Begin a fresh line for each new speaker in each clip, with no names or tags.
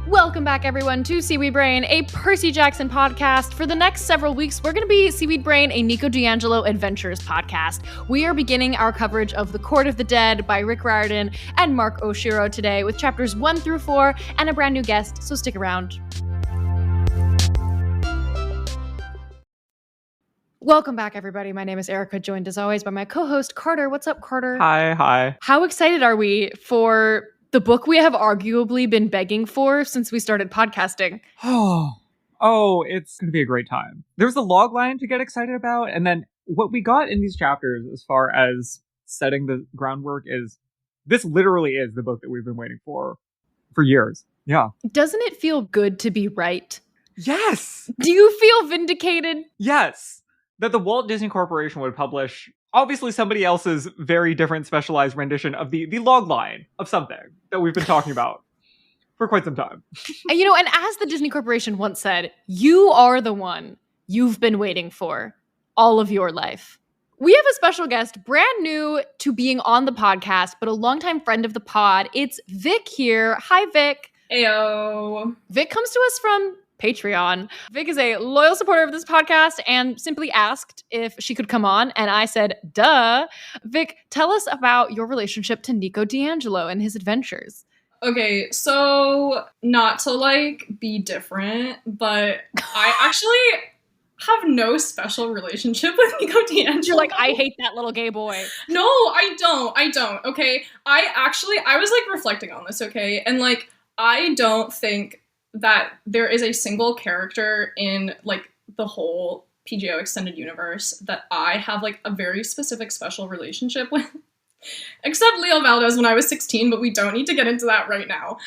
Welcome back, everyone, to Seaweed Brain, a Percy Jackson podcast. For the next several weeks, we're going to be Seaweed Brain, a Nico D'Angelo Adventures podcast. We are beginning our coverage of The Court of the Dead by Rick Riordan and Mark Oshiro today with chapters 1 through 4 and a brand new guest, so stick around. Welcome back, everybody. My name is Erica, joined as always by my co-host, Carter. What's up, Carter?
Hi.
How excited are we for the book we have arguably been begging for since we started podcasting?
Oh, it's going to be a great time. There's a log line to get excited about, and then what we got in these chapters as far as setting the groundwork is this literally is the book that we've been waiting for years. Yeah.
Doesn't it feel good to be right?
Yes!
Do you feel vindicated?
Yes! That the Walt Disney Corporation would publish obviously somebody else's very different specialized rendition of the log line of something that we've been talking about for quite some time.
And as the Disney Corporation once said, you are the one you've been waiting for all of your life. We have a special guest, brand new to being on the podcast, but a longtime friend of the pod. It's Vic here. Hi, Vic.
Ayo.
Vic comes to us from Patreon. Vic is a loyal supporter of this podcast and simply asked if she could come on, and I said, duh. Vic, tell us about your relationship to Nico D'Angelo and his adventures.
Okay, so not to be different, but I actually have no special relationship with Nico D'Angelo.
You're like, I hate that little gay boy.
No, I don't, okay? I was reflecting on this, okay? And I don't think that there is a single character in the whole PGO extended universe that I have a very specific special relationship with. Except Leo Valdez when I was 16, but we don't need to get into that right now.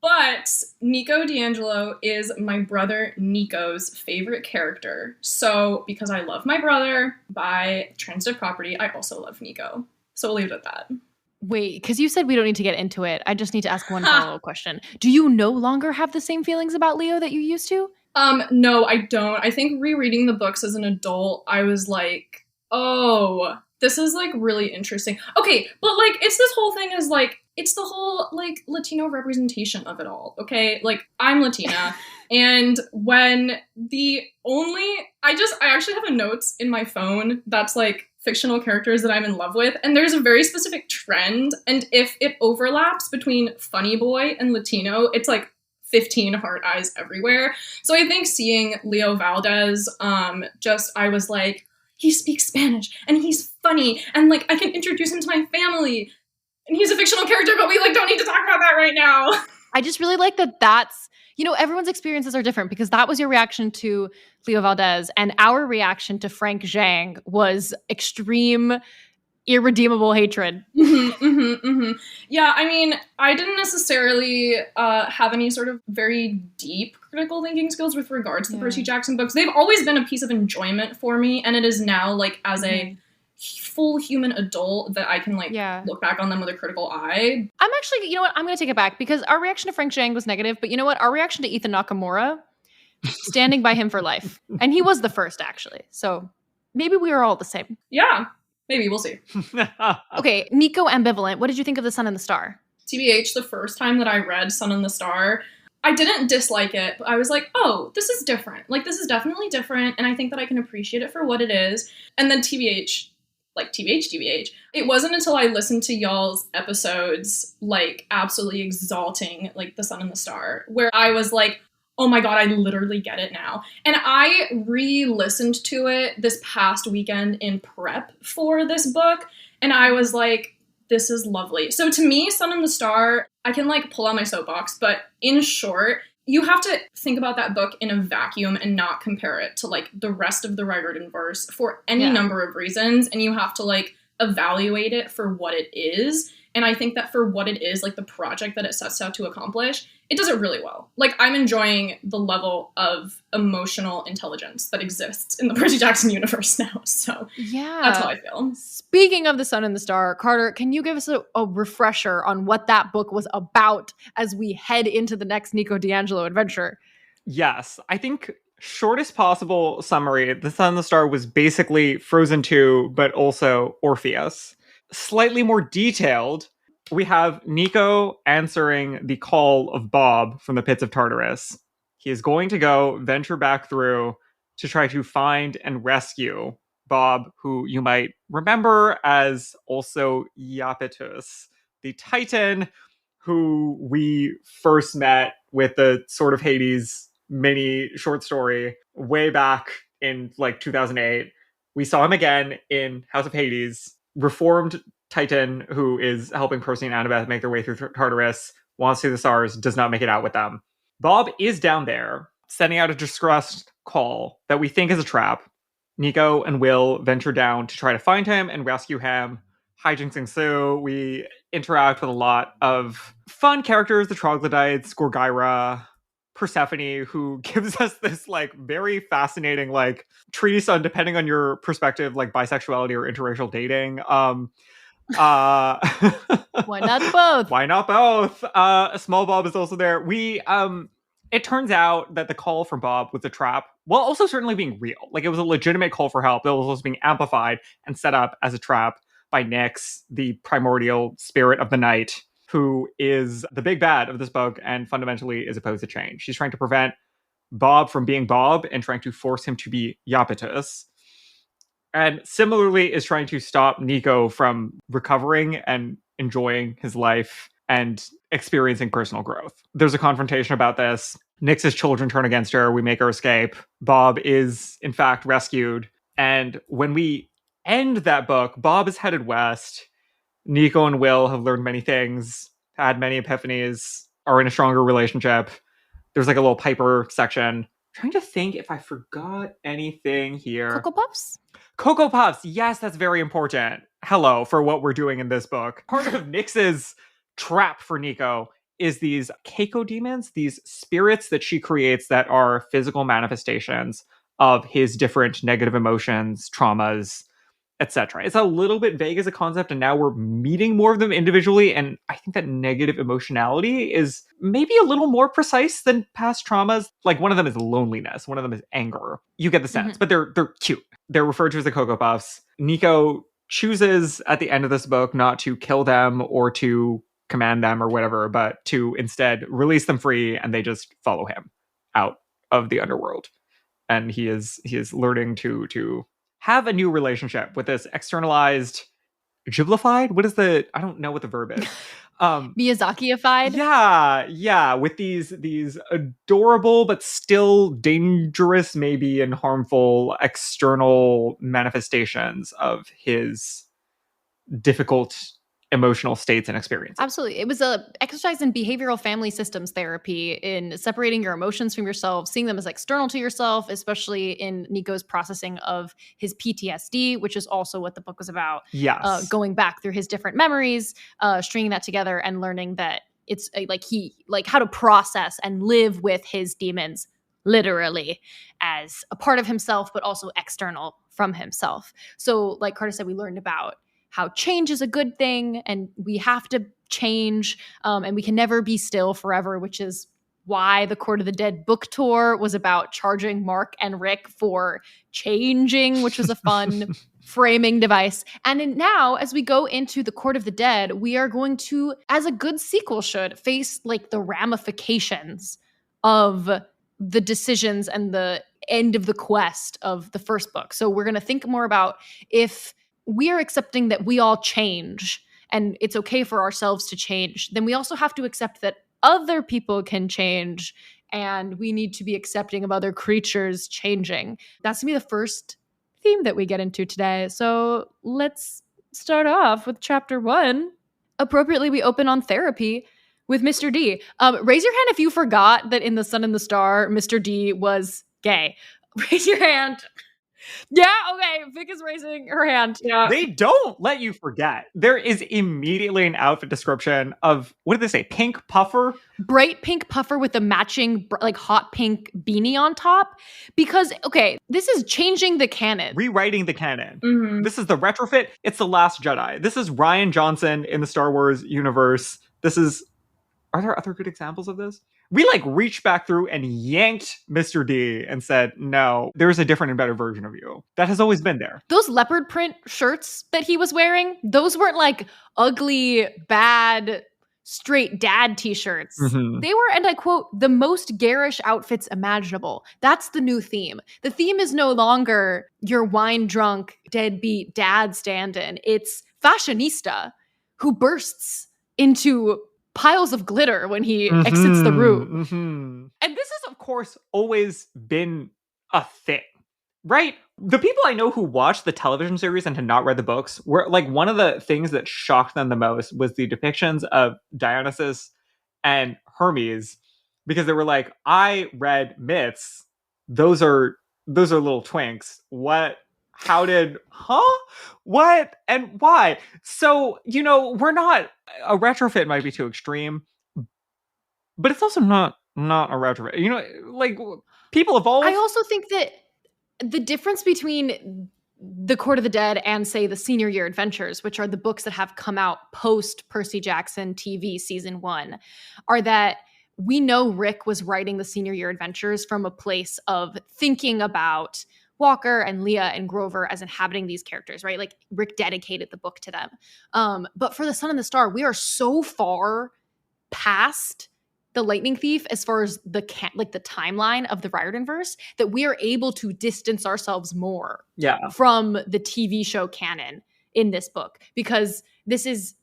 But Nico D'Angelo is my brother Nico's favorite character. So because I love my brother by transitive property, I also love Nico. So we'll leave it at that.
Wait, because you said we don't need to get into it. I just need to ask one follow-up question. Do you no longer have the same feelings about Leo that you used to?
No, I don't. I think rereading the books as an adult, I was like, oh, this is really interesting. Okay, but it's this whole thing is it's the whole Latino representation of it all, okay? I'm Latina, and when I actually have a notes in my phone that's fictional characters that I'm in love with, and there's a very specific trend, and if it overlaps between funny boy and Latino, it's 15 heart eyes everywhere. So I think seeing Leo Valdez, I was like, he speaks Spanish, and he's funny, and I can introduce him to my family, and he's a fictional character, but we don't need to talk about that right now.
I just really like that's, everyone's experiences are different, because that was your reaction to Leo Valdez, and our reaction to Frank Zhang was extreme, irredeemable hatred.
Yeah, I mean, I didn't necessarily have any sort of very deep critical thinking skills with regards to the Percy Jackson books. They've always been a piece of enjoyment for me, and it is now, as a full human adult that I can, look back on them with a critical eye.
I'm actually, I'm going to take it back, because our reaction to Frank Zhang was negative, but you know what? Our reaction to Ethan Nakamura, standing by him for life. And he was the first, actually. So maybe we are all the same.
Yeah. Maybe, we'll see.
Okay, Nico Ambivalent, what did you think of The Sun and the Star?
TBH, the first time that I read Sun and the Star, I didn't dislike it, but I was like, oh, this is different. This is definitely different, and I think that I can appreciate it for what it is. And then TBH, it wasn't until I listened to y'all's episodes, absolutely exalting, The Sun and the Star, where I was like, oh my god, I literally get it now. And I re-listened to it this past weekend in prep for this book, and I was like, this is lovely. So to me, Sun and the Star, I can pull out my soapbox, but in short, you have to think about that book in a vacuum and not compare it to the rest of the Riordan verse for any number of reasons, and you have to evaluate it for what it is. And I think that for what it is, the project that it sets out to accomplish, it does it really well. I'm enjoying the level of emotional intelligence that exists in the Percy Jackson universe now. So that's how I feel.
Speaking of The Sun and the Star, Carter, can you give us a refresher on what that book was about as we head into the next Nico D'Angelo adventure?
Yes, I think shortest possible summary, The Sun and the Star was basically Frozen 2, but also Orpheus. Slightly more detailed, we have Nico answering the call of Bob from the pits of Tartarus. He is going to go venture back through to try to find and rescue Bob, who you might remember as also Iapetus, the Titan who we first met with the Sword of Hades mini short story way back in like 2008. We saw him again in House of Hades, reformed Titan who is helping Percy and Annabeth make their way through Tartarus, wants to see the stars, does not make it out with them. Bob is down there, sending out a distressed call that we think is a trap. Nico and Will venture down to try to find him and rescue him. Hijinks ensue. We interact with a lot of fun characters, the troglodytes, Gorgyra, Persephone, who gives us this like very fascinating like treatise on, depending on your perspective, like bisexuality or interracial dating.
Why not both?
Why not both? Small Bob is also there. It turns out that the call from Bob was a trap, while also certainly being real. Like, it was a legitimate call for help that was also being amplified and set up as a trap by Nyx, the primordial spirit of the night, who is the big bad of this book and fundamentally is opposed to change. She's trying to prevent Bob from being Bob and trying to force him to be Iapetus. And similarly is trying to stop Nico from recovering and enjoying his life and experiencing personal growth. There's a confrontation about this. Nyx's children turn against her. We make her escape. Bob is, in fact, rescued. And when we end that book, Bob is headed west. Nico and Will have learned many things, had many epiphanies, are in a stronger relationship. There's like a little Piper section. I'm trying to think if I forgot anything here.
Cocoa Puffs?
Cocoa Puffs. Yes, that's very important. Hello, for what we're doing in this book. Part of Nyx's trap for Nico is these Keiko demons, these spirits that she creates that are physical manifestations of his different negative emotions, traumas, etc. It's a little bit vague as a concept, and now we're meeting more of them individually, and I think that negative emotionality is maybe a little more precise than past traumas. Like, one of them is loneliness, one of them is anger. You get the sense, but they're cute. They're referred to as the Cocoa Puffs. Nico chooses at the end of this book not to kill them or to command them or whatever, but to instead release them free, and they just follow him out of the underworld. And he is learning to have a new relationship with this externalized, giblified? I don't know what the verb is.
Miyazaki-ified?
Yeah, with these adorable but still dangerous, maybe, and harmful external manifestations of his difficult emotional states and experiences.
Absolutely. It was a exercise in behavioral family systems therapy, in separating your emotions from yourself, seeing them as external to yourself, especially in Nico's processing of his PTSD, which is also what the book was about.
Yes.
Going back through his different memories, stringing that together and learning that it's how to process and live with his demons literally as a part of himself, but also external from himself. So like Carter said, we learned about how change is a good thing and we have to change, and we can never be still forever, which is why the Court of the Dead book tour was about charging Mark and Rick for changing, which was a fun framing device. And now, as we go into the Court of the Dead, we are going to, as a good sequel should, face like the ramifications of the decisions and the end of the quest of the first book. So we're going to think more about, if we are accepting that we all change and it's okay for ourselves to change, then we also have to accept that other people can change and we need to be accepting of other creatures changing. That's going to be the first theme that we get into today. So let's start off with chapter 1. Appropriately, we open on therapy with Mr. D. Raise your hand if you forgot that in The Sun and the Star, Mr. D was gay. Raise your hand. Yeah, okay. Vic is raising her hand. Yeah.
They don't let you forget. There is immediately an outfit description of, what did they say? Pink puffer?
Bright pink puffer with a matching like hot pink beanie on top. Because, okay, this is changing the canon.
Rewriting the canon.
Mm-hmm.
This is the retrofit. It's The Last Jedi. This is Rian Johnson in the Star Wars universe. Are there other good examples of this? We reached back through and yanked Mr. D and said, no, there's a different and better version of you. That has always been there.
Those leopard print shirts that he was wearing, those weren't ugly, bad, straight dad t-shirts.
Mhm.
They were, and I quote, the most garish outfits imaginable. That's the new theme. The theme is no longer your wine-drunk, deadbeat dad stand-in. It's fashionista who bursts into piles of glitter when he exits the room.
Mhm. And this has, of course, always been a thing, right? The people I know who watched the television series and had not read the books were one of the things that shocked them the most was the depictions of Dionysus and Hermes, because they were like, I read myths. Those are little twinks. What? How did, what? And why? So, we're not, a retrofit might be too extreme, but it's also not a retrofit. People evolve.
I also think that the difference between the Court of the Dead and, say, the Senior Year Adventures, which are the books that have come out post Percy Jackson TV season 1, are that we know Rick was writing the Senior Year Adventures from a place of thinking about Walker and Leah and Grover as inhabiting these characters, right? Rick dedicated the book to them. But for The Sun and the Star, we are so far past the Lightning Thief as far as the timeline of the Riordanverse that we are able to distance ourselves more from the TV show canon in this book, because this is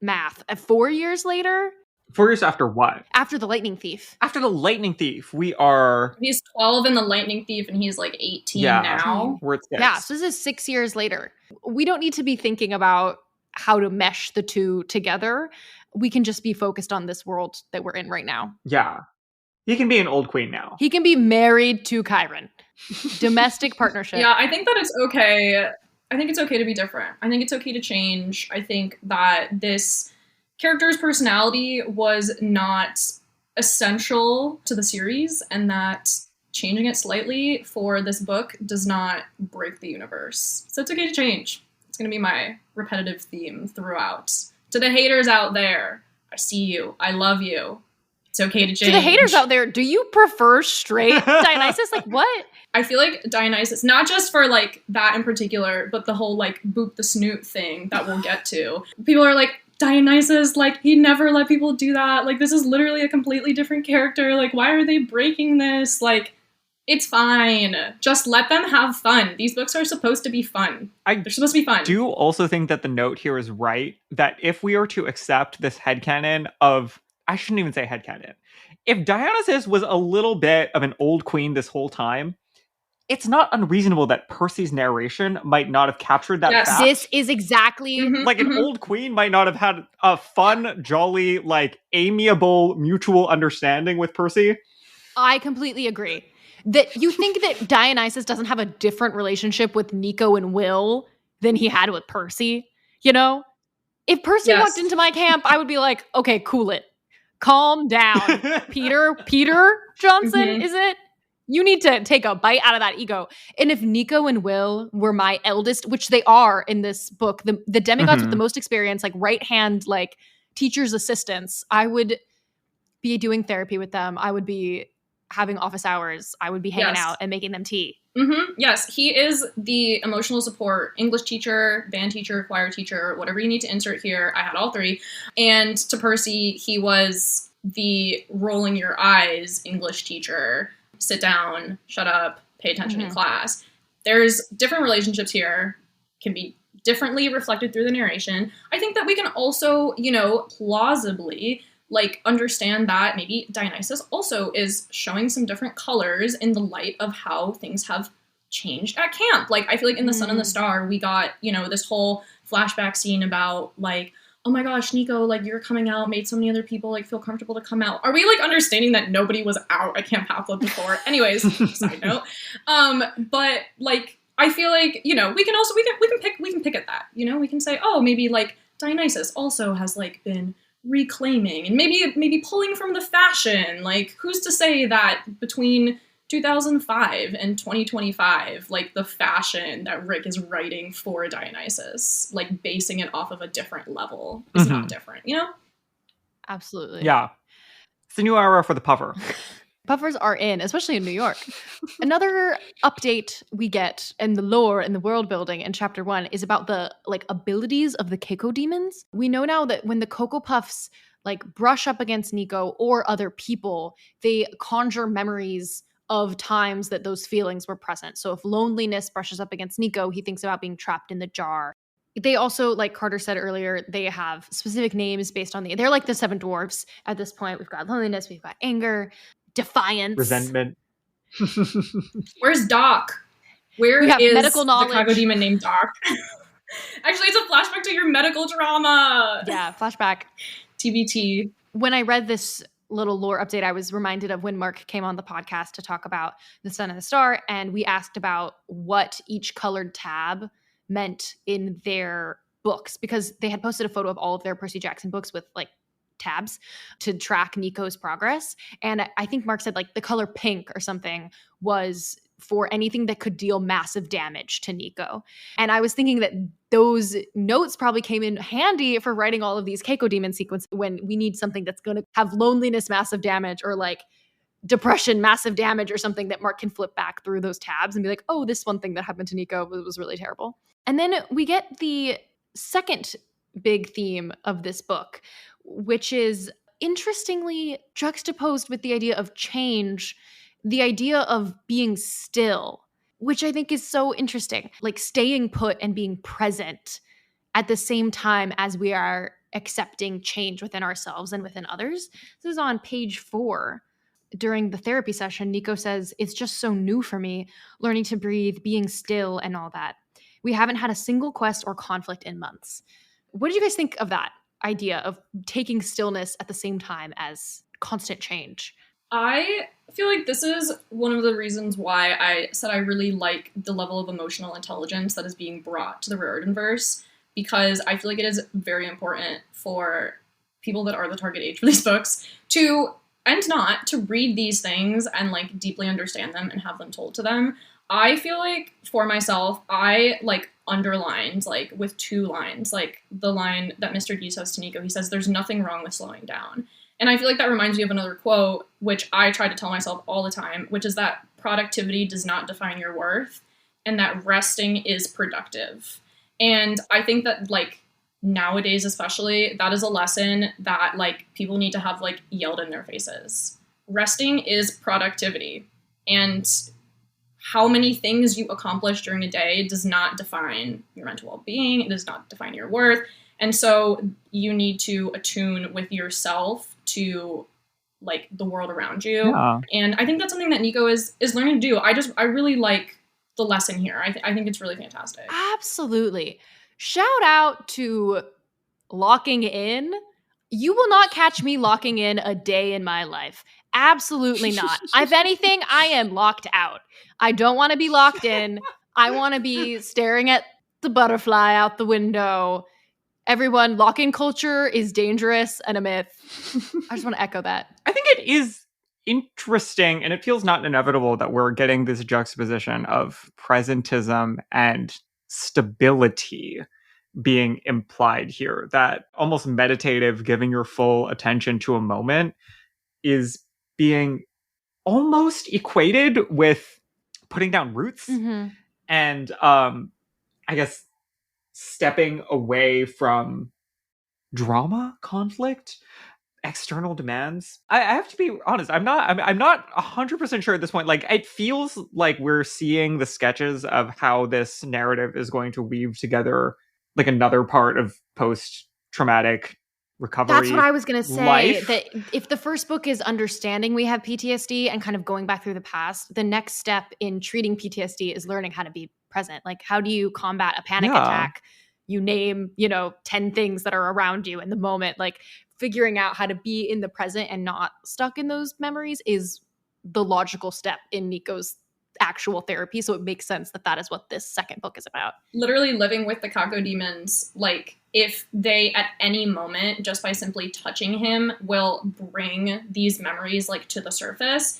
math. 4 years later?
4 years after what?
After the Lightning Thief.
After the Lightning Thief, we are...
He's 12 in the Lightning Thief and he's 18 now.
We're at 6.
Yeah, so this is 6 years later. We don't need to be thinking about how to mesh the two together. We can just be focused on this world that we're in right now.
Yeah. He can be an old queen now.
He can be married to Chiron. Domestic partnership.
Yeah, I think that it's okay. I think it's okay to be different. I think it's okay to change. I think that this character's personality was not essential to the series, and that changing it slightly for this book does not break the universe. So it's okay to change. It's going to be my repetitive theme throughout. To the haters out there, I see you. I love you. It's okay to change.
To the haters out there, do you prefer straight Dionysus? What?
I feel like Dionysus, not just for that in particular, but the whole boop the snoot thing that we'll get to. People are like, Dionysus, he never let people do that. This is literally a completely different character. Why are they breaking this? It's fine. Just let them have fun. These books are supposed to be fun. They're supposed to be fun.
I do also think that the note here is right, that if we are to accept this headcanon of... I shouldn't even say headcanon. If Dionysus was a little bit of an old queen this whole time, it's not unreasonable that Percy's narration might not have captured that fact.
This is exactly...
an old queen might not have had a fun, jolly, amiable, mutual understanding with Percy. I
completely agree. That you think that Dionysus doesn't have a different relationship with Nico and Will than he had with Percy, If Percy walked into my camp, I would be like, okay, cool it. Calm down. Peter Johnson, is it? You need to take a bite out of that ego. And if Nico and Will were my eldest, which they are in this book, the demigods with the most experience, right hand, teacher's assistants, I would be doing therapy with them. I would be having office hours. I would be hanging out and making them tea.
Mm-hmm. Yes, he is the emotional support English teacher, band teacher, choir teacher, whatever you need to insert here. I had all 3. And to Percy, he was the rolling your eyes English teacher. Sit down, shut up, pay attention in class. There's different relationships here, can be differently reflected through the narration. I think that we can also, plausibly understand that maybe Dionysus also is showing some different colors in the light of how things have changed at camp. I feel in The Sun and the Star, we got, this whole flashback scene about oh my gosh, Nico, your coming out made so many other people feel comfortable to come out. Are we understanding that nobody was out at Camp Half-Blood before? Anyways, side note. But I feel we can also, we can pick at that, we can say, oh, maybe Dionysus also has been reclaiming and maybe pulling from the fashion. Who's to say that between 2005 and 2025, the fashion that Rick is writing for Dionysus, basing it off of a different level is not different,
Absolutely.
Yeah. It's the new era for the puffer.
Puffers are in, especially in New York. Another update we get in the lore and the world building in chapter 1 is about the abilities of the Keiko demons. We know now that when the Cocoa Puffs brush up against Nico or other people, they conjure memories of times that those feelings were present. So if loneliness brushes up against Nico, he thinks about being trapped in the jar. They also, like Carter said earlier, they have specific names based on they're like the 7 dwarfs at this point. We've got loneliness, we've got anger, defiance,
resentment.
Where's Doc? Where
we have
is
medical knowledge.
The Kago demon named Doc? Actually, it's a flashback to your medical trauma.
Yeah, flashback.
TBT.
When I read this little lore update, I was reminded of when Mark came on the podcast to talk about the Sun and the Star, and we asked about what each colored tab meant in their books, because they had posted a photo of all of their Percy Jackson books with tabs to track Nico's progress. And I think Mark said the color pink or something was for anything that could deal massive damage to Nico. And I was thinking that those notes probably came in handy for writing all of these Keiko demon sequences when we need something that's going to have loneliness, massive damage, or depression, massive damage, or something that Mark can flip back through those tabs and be like, oh, this one thing that happened to Nico was really terrible. And then we get the second big theme of this book, which is interestingly juxtaposed with the idea of change, the idea of being still, which I think is so interesting, staying put and being present at the same time as we are accepting change within ourselves and within others. This is on page 4. During the therapy session, Nico says, "It's just so new for me, learning to breathe, being still, and all that. We haven't had a single quest or conflict in months." What did you guys think of that idea of taking stillness at the same time as constant change?
I feel like this is one of the reasons why I said I really like the level of emotional intelligence that is being brought to the Riordanverse, because I feel like it is very important for people that are the target age for these books to, and not, to read these things and deeply understand them and have them told to them. I feel like for myself, I underlined with 2 lines, the line that Mr. D says to Nico. He says, "There's nothing wrong with slowing down." And I feel like that reminds me of another quote, which I try to tell myself all the time, which is that productivity does not define your worth and that resting is productive. And I think that nowadays, especially, that is a lesson that people need to have yelled in their faces. Resting is productivity. And how many things you accomplish during a day does not define your mental well-being. It does not define your worth. And so you need to attune with yourself to the world around you.
Yeah.
And I think that's something that Nico is learning to do. I really like the lesson here. I think it's really fantastic.
Absolutely. Shout out to locking in. You will not catch me locking in a day in my life. Absolutely not. If anything, I am locked out. I don't want to be locked in. I want to be staring at the butterfly out the window. Everyone, lock-in culture is dangerous and a myth. I just want to echo that.
I think it is interesting, and it feels not inevitable that we're getting this juxtaposition of presentism and stability being implied here. That almost meditative, giving your full attention to a moment is being almost equated with putting down roots and I guess stepping away from drama, conflict, external demands. I have to be honest, I'm not 100% sure at this point. It feels like we're seeing the sketches of how this narrative is going to weave together another part of post-traumatic recovery.
That's what I was going to say.
Life.
That if the first book is understanding we have PTSD and kind of going back through the past, the next step in treating PTSD is learning how to be present. How do you combat a panic attack? You name, 10 things that are around you in the moment. Figuring out how to be in the present and not stuck in those memories is the logical step in Nico's actual therapy. So it makes sense that that is what this second book is about.
Literally living with the Kako demons, if they at any moment, just by simply touching him, will bring these memories to the surface,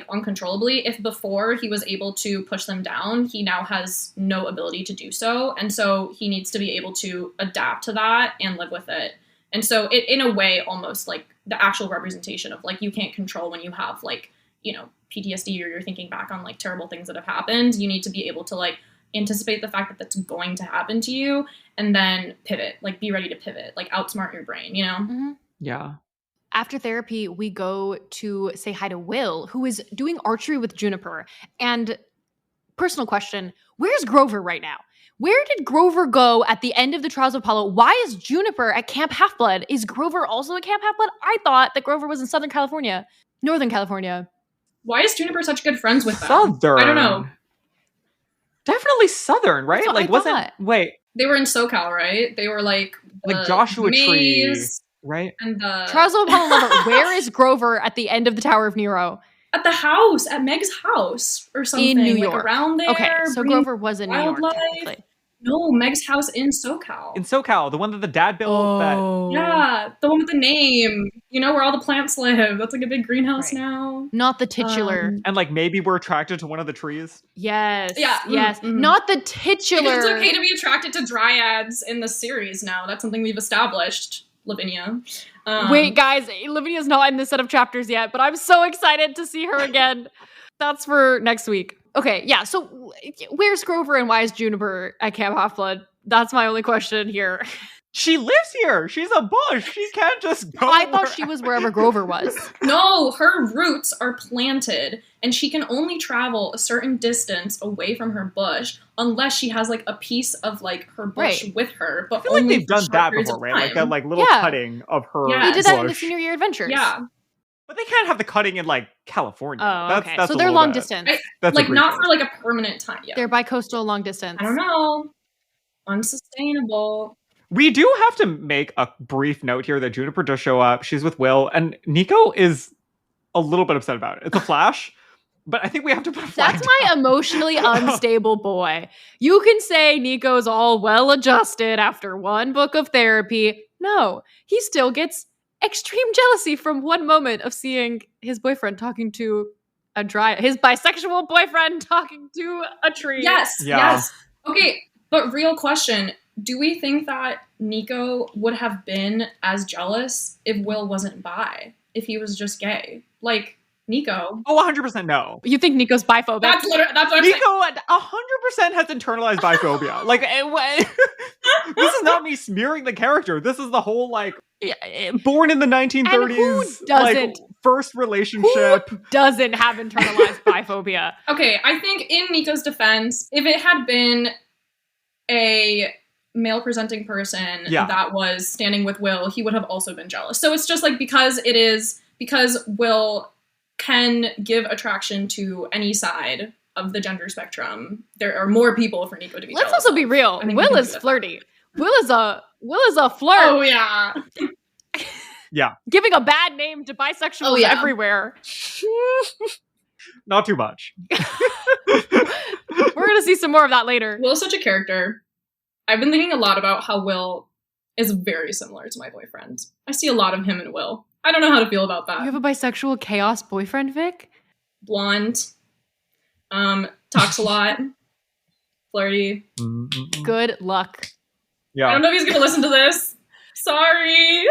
uncontrollably. If before he was able to push them down, he now has no ability to do so. And so he needs to be able to adapt to that and live with it. And so it, in a way, almost like the actual representation of like, you can't control when you have like, you know, PTSD or you're thinking back on like terrible things that have happened. You need to be able to like anticipate the fact that that's going to happen to you and then pivot, like be ready to pivot, like outsmart your brain, you know?
Mm-hmm.
Yeah.
After therapy, we go to say hi to Will, who is doing archery with Juniper. And personal question, where's Grover right now? Where did Grover go at the end of the Trials of Apollo? Why is Juniper at Camp Half-Blood? Is Grover also at Camp Half-Blood? I thought that Grover was in Northern California.
Why is Juniper such good friends with them?
Southern.
I don't know.
Definitely Southern, right?
That's what
Like,
I
wasn't
thought.
wait,
They were in SoCal, right? They were like
Joshua Tree,
maze
right?
and the
Trials of Apollo 11. Where is Grover at the end of the Tower of Nero?
at the house, at Meg's house or something.
In New
like
York.
around there.
Okay, so
bringing
Grover was in New York,
wildlife.
technically.
No, Meg's house in SoCal.
In SoCal, the one that the dad built.
Yeah, the one with the name. You know, where all the plants live. That's like a big greenhouse
Right.
now.
Not the titular.
And like maybe we're attracted to one of the trees.
Yes.
Yeah,
Yes.
mhm.
Not the titular.
Because it's okay to be attracted to dryads in the series now. That's something we've established, Lavinia.
Wait, guys, Lavinia's not in this set of chapters yet, but I'm so excited to see her again. That's for next week. Okay, yeah, so where's Grover and why is Juniper at Camp Half-Blood? That's my only question here.
She lives here. She's a bush. She can't just go.
I thought she was wherever Grover was.
No, her roots are planted, and she can only travel a certain distance away from her bush unless she has like a piece of like her bush
Right.
with her. But
I feel like
only
they've
for
done
short
that
periods
before,
of
right? Like
time.
that, like little
Yeah.
cutting of her.
Yeah.
They did that in the
bush.
Senior Year Adventures.
Yeah,
But they can't have the cutting in like California.
Oh, okay.
That's
So
a
they're
little
long
bit-
distance.
That's
like not
egregious.
for like a permanent time. Yeah,
They're bi-coastal long distance.
I don't know. Unsustainable.
We do have to make a brief note here that Juniper does show up. She's with Will, and Nico is a little bit upset about it. It's a flash, but I think we have to put a flag
That's my
down.
emotionally unstable boy. You can say Nico's all well adjusted after one book of therapy. No, he still gets extreme jealousy from one moment of seeing his boyfriend talking to his bisexual boyfriend talking to a tree.
Yes,
Yeah.
yes. Okay, but real question. Do we think that Nico would have been as jealous if Will wasn't bi? If he was just gay? Like, Nico.
Oh, 100% no.
You think Nico's biphobic?
That's what I'm saying.
Nico 100% has internalized biphobia. Like, this is not me smearing the character. This is the whole, like, born in the 1930s,
And who
like,
doesn't?
first relationship.
Doesn't have internalized biphobia.
Okay, I think in Nico's defense, if it had been a male presenting person
Yeah.
that was standing with Will, he would have also been jealous. So it's just like because Will can give attraction to any side of the gender spectrum, there are more people for Nico to be
Let's
jealous
also be
of.
real.
I think we
Will
can
is
do that.
flirty. Will is a flirt.
Oh yeah.
Yeah,
Giving a bad name to bisexuals
Oh, yeah.
everywhere.
not too much.
We're gonna see some more of that later.
Will's such a character. I've been thinking a lot about how Will is very similar to my boyfriend. I see a lot of him in Will. I don't know how to feel about that.
You have a bisexual chaos boyfriend, Vic?
Blonde, talks a lot, flirty.
Good luck.
I
Yeah.
don't know if he's gonna listen to this. Sorry.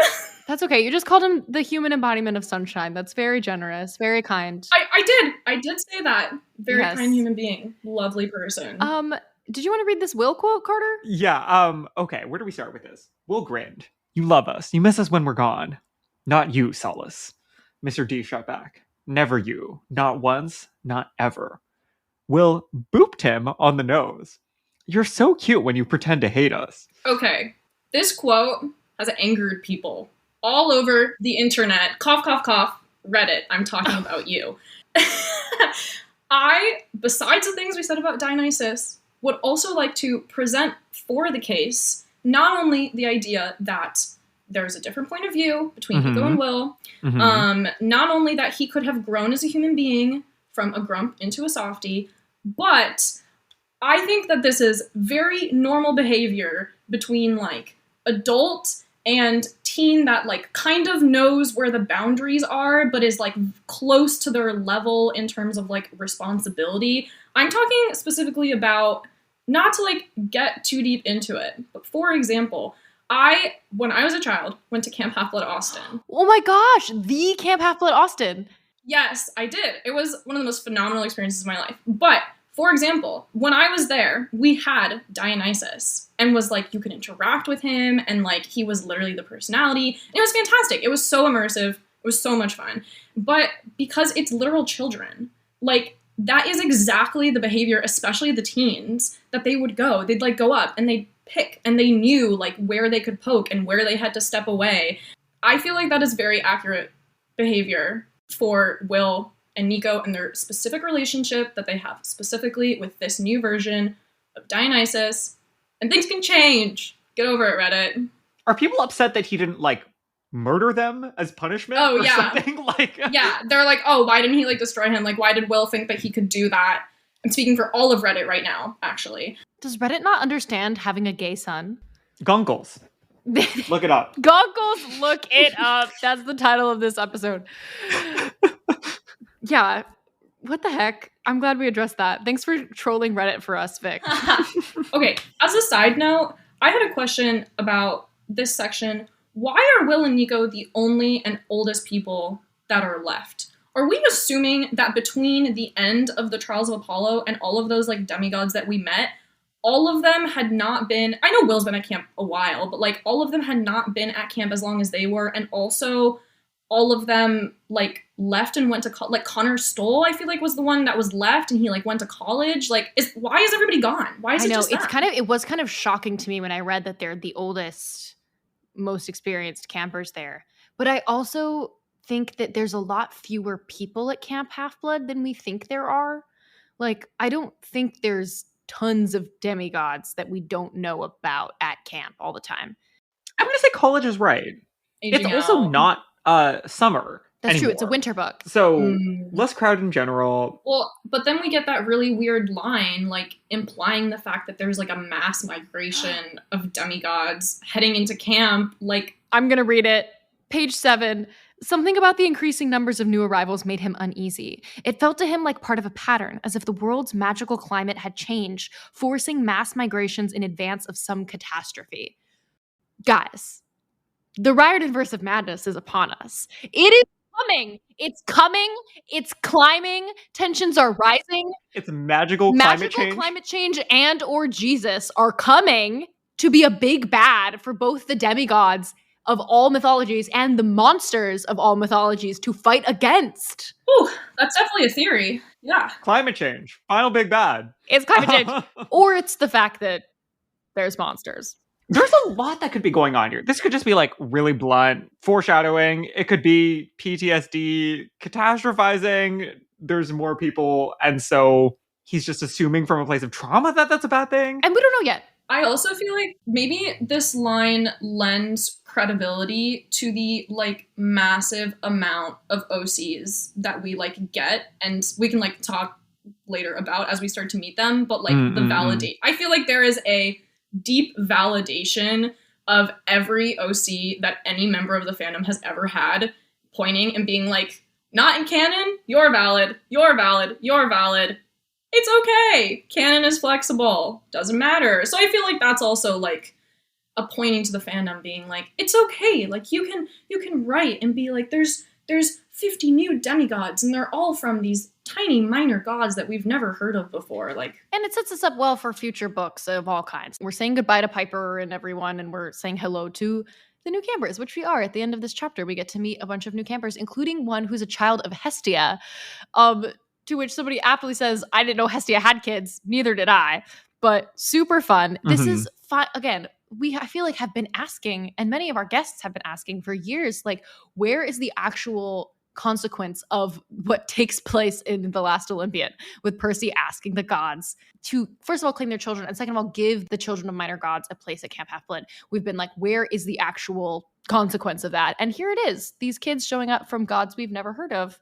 That's okay. You just called him the human embodiment of sunshine. That's very generous, very kind.
I did say that. Very
Yes.
kind human being. Lovely person.
Did you want to read this Will quote, Carter?
Yeah, okay, where do we start with this? Will grinned. You love us. You miss us when we're gone. Not you, Solace. Mr. D shot back. Never you. Not once. Not ever. Will booped him on the nose. You're so cute when you pretend to hate us.
Okay. This quote has angered people all over the internet. Cough, cough, cough. Reddit. I'm talking about you. I, besides the things we said about Dionysus, would also like to present for the case not only the idea that there's a different point of view between Nico and Will, not only that he could have grown as a human being from a grump into a softie, but I think that this is very normal behavior between like adult and teen that like kind of knows where the boundaries are, but is like close to their level in terms of like responsibility. I'm talking specifically about, not to like get too deep into it, but for example, When I was a child, went to Camp Half-Blood Austin.
Oh my gosh, the Camp Half-Blood Austin.
Yes, I did. It was one of the most phenomenal experiences of my life. But, for example, when I was there, we had Dionysus and was like, you could interact with him, and like, he was literally the personality. And it was fantastic. It was so immersive. It was so much fun. But because it's literal children, like, that is exactly the behavior, especially the teens, that they would go. They'd like go up and they'd pick, and they knew like where they could poke and where they had to step away. I feel like that is very accurate behavior for Will and Nico and their specific relationship that they have specifically with this new version of Dionysus. And things can change. Get over it, Reddit.
Are people upset that he didn't like murder them as punishment?
Oh,
or
yeah.
Something? Like,
yeah, they're like, oh, why didn't he like destroy him? Like, why did Will think that he could do that? I'm speaking for all of Reddit right now, actually.
Does Reddit not understand having a gay son?
Guncles. Look it up.
Guncles, look it up. That's the title of this episode. Yeah. What the heck? I'm glad we addressed that. Thanks for trolling Reddit for us, Vic.
Okay, as a side note, I had a question about this section. Why are Will and Nico the only and oldest people that are left? Are we assuming that between the end of the Trials of Apollo and all of those like demigods that we met, all of them had not been, I know Will's been at camp a while, but like all of them had not been at camp as long as they were, and also all of them like left and went to like Connor Stoll, I feel like was the one that was left, and he like went to college. Like, why is everybody gone? Why is it just them?
It was kind of shocking to me when I read that they're the oldest, most experienced campers there. But I also think that there's a lot fewer people at Camp Half-Blood than we think there are. Like, I don't think there's tons of demigods that we don't know about at camp all the time.
I'm going to say college is right. It's also not summer.
That's
anymore.
True. It's a winter book.
So less crowded in general.
Well, but then we get that really weird line, like implying the fact that there's like a mass migration of demigods heading into camp. Like,
I'm going to read it. Page 7. Something about the increasing numbers of new arrivals made him uneasy. It felt to him like part of a pattern, as if the world's magical climate had changed, forcing mass migrations in advance of some catastrophe. Guys, the Riordan verse of madness is upon us. It is coming. It's coming. It's climbing. Tensions are rising.
It's magical climate change.
Climate change and or Jesus are coming to be a big bad for both the demigods of all mythologies and the monsters of all mythologies to fight against.
Ooh, that's definitely a theory. Yeah.
Climate change. Final big bad.
It's climate change. Or it's the fact that there's monsters.
There's a lot that could be going on here. This could just be like really blunt foreshadowing. It could be PTSD catastrophizing. There's more people. And so he's just assuming from a place of trauma that that's a bad thing.
And we don't know yet.
I also feel like maybe this line lends credibility to the like massive amount of OCs that we like get, and we can like talk later about as we start to meet them, but like the validate. I feel like there is a deep validation of every OC that any member of the fandom has ever had, pointing and being like, not in canon, you're valid, you're valid, you're valid. It's okay. Canon is flexible. Doesn't matter. So I feel like that's also like a pointing to the fandom being like, it's okay. Like you can write and be like, there's 50 new demigods and they're all from these tiny minor gods that we've never heard of before. Like,
and it sets us up well for future books of all kinds. We're saying goodbye to Piper and everyone, and we're saying hello to the new campers, which we are. At the end of this chapter, we get to meet a bunch of new campers, including one who's a child of Hestia. To which somebody aptly says, I didn't know Hestia had kids. Neither did I. But super fun. This is fun. Again, I feel like have been asking, and many of our guests have been asking for years, like, where is the actual consequence of what takes place in The Last Olympian, with Percy asking the gods to, first of all, claim their children, and second of all, give the children of minor gods a place at Camp Half-Blood. We've been like, where is the actual consequence of that? And here it is. These kids showing up from gods we've never heard of.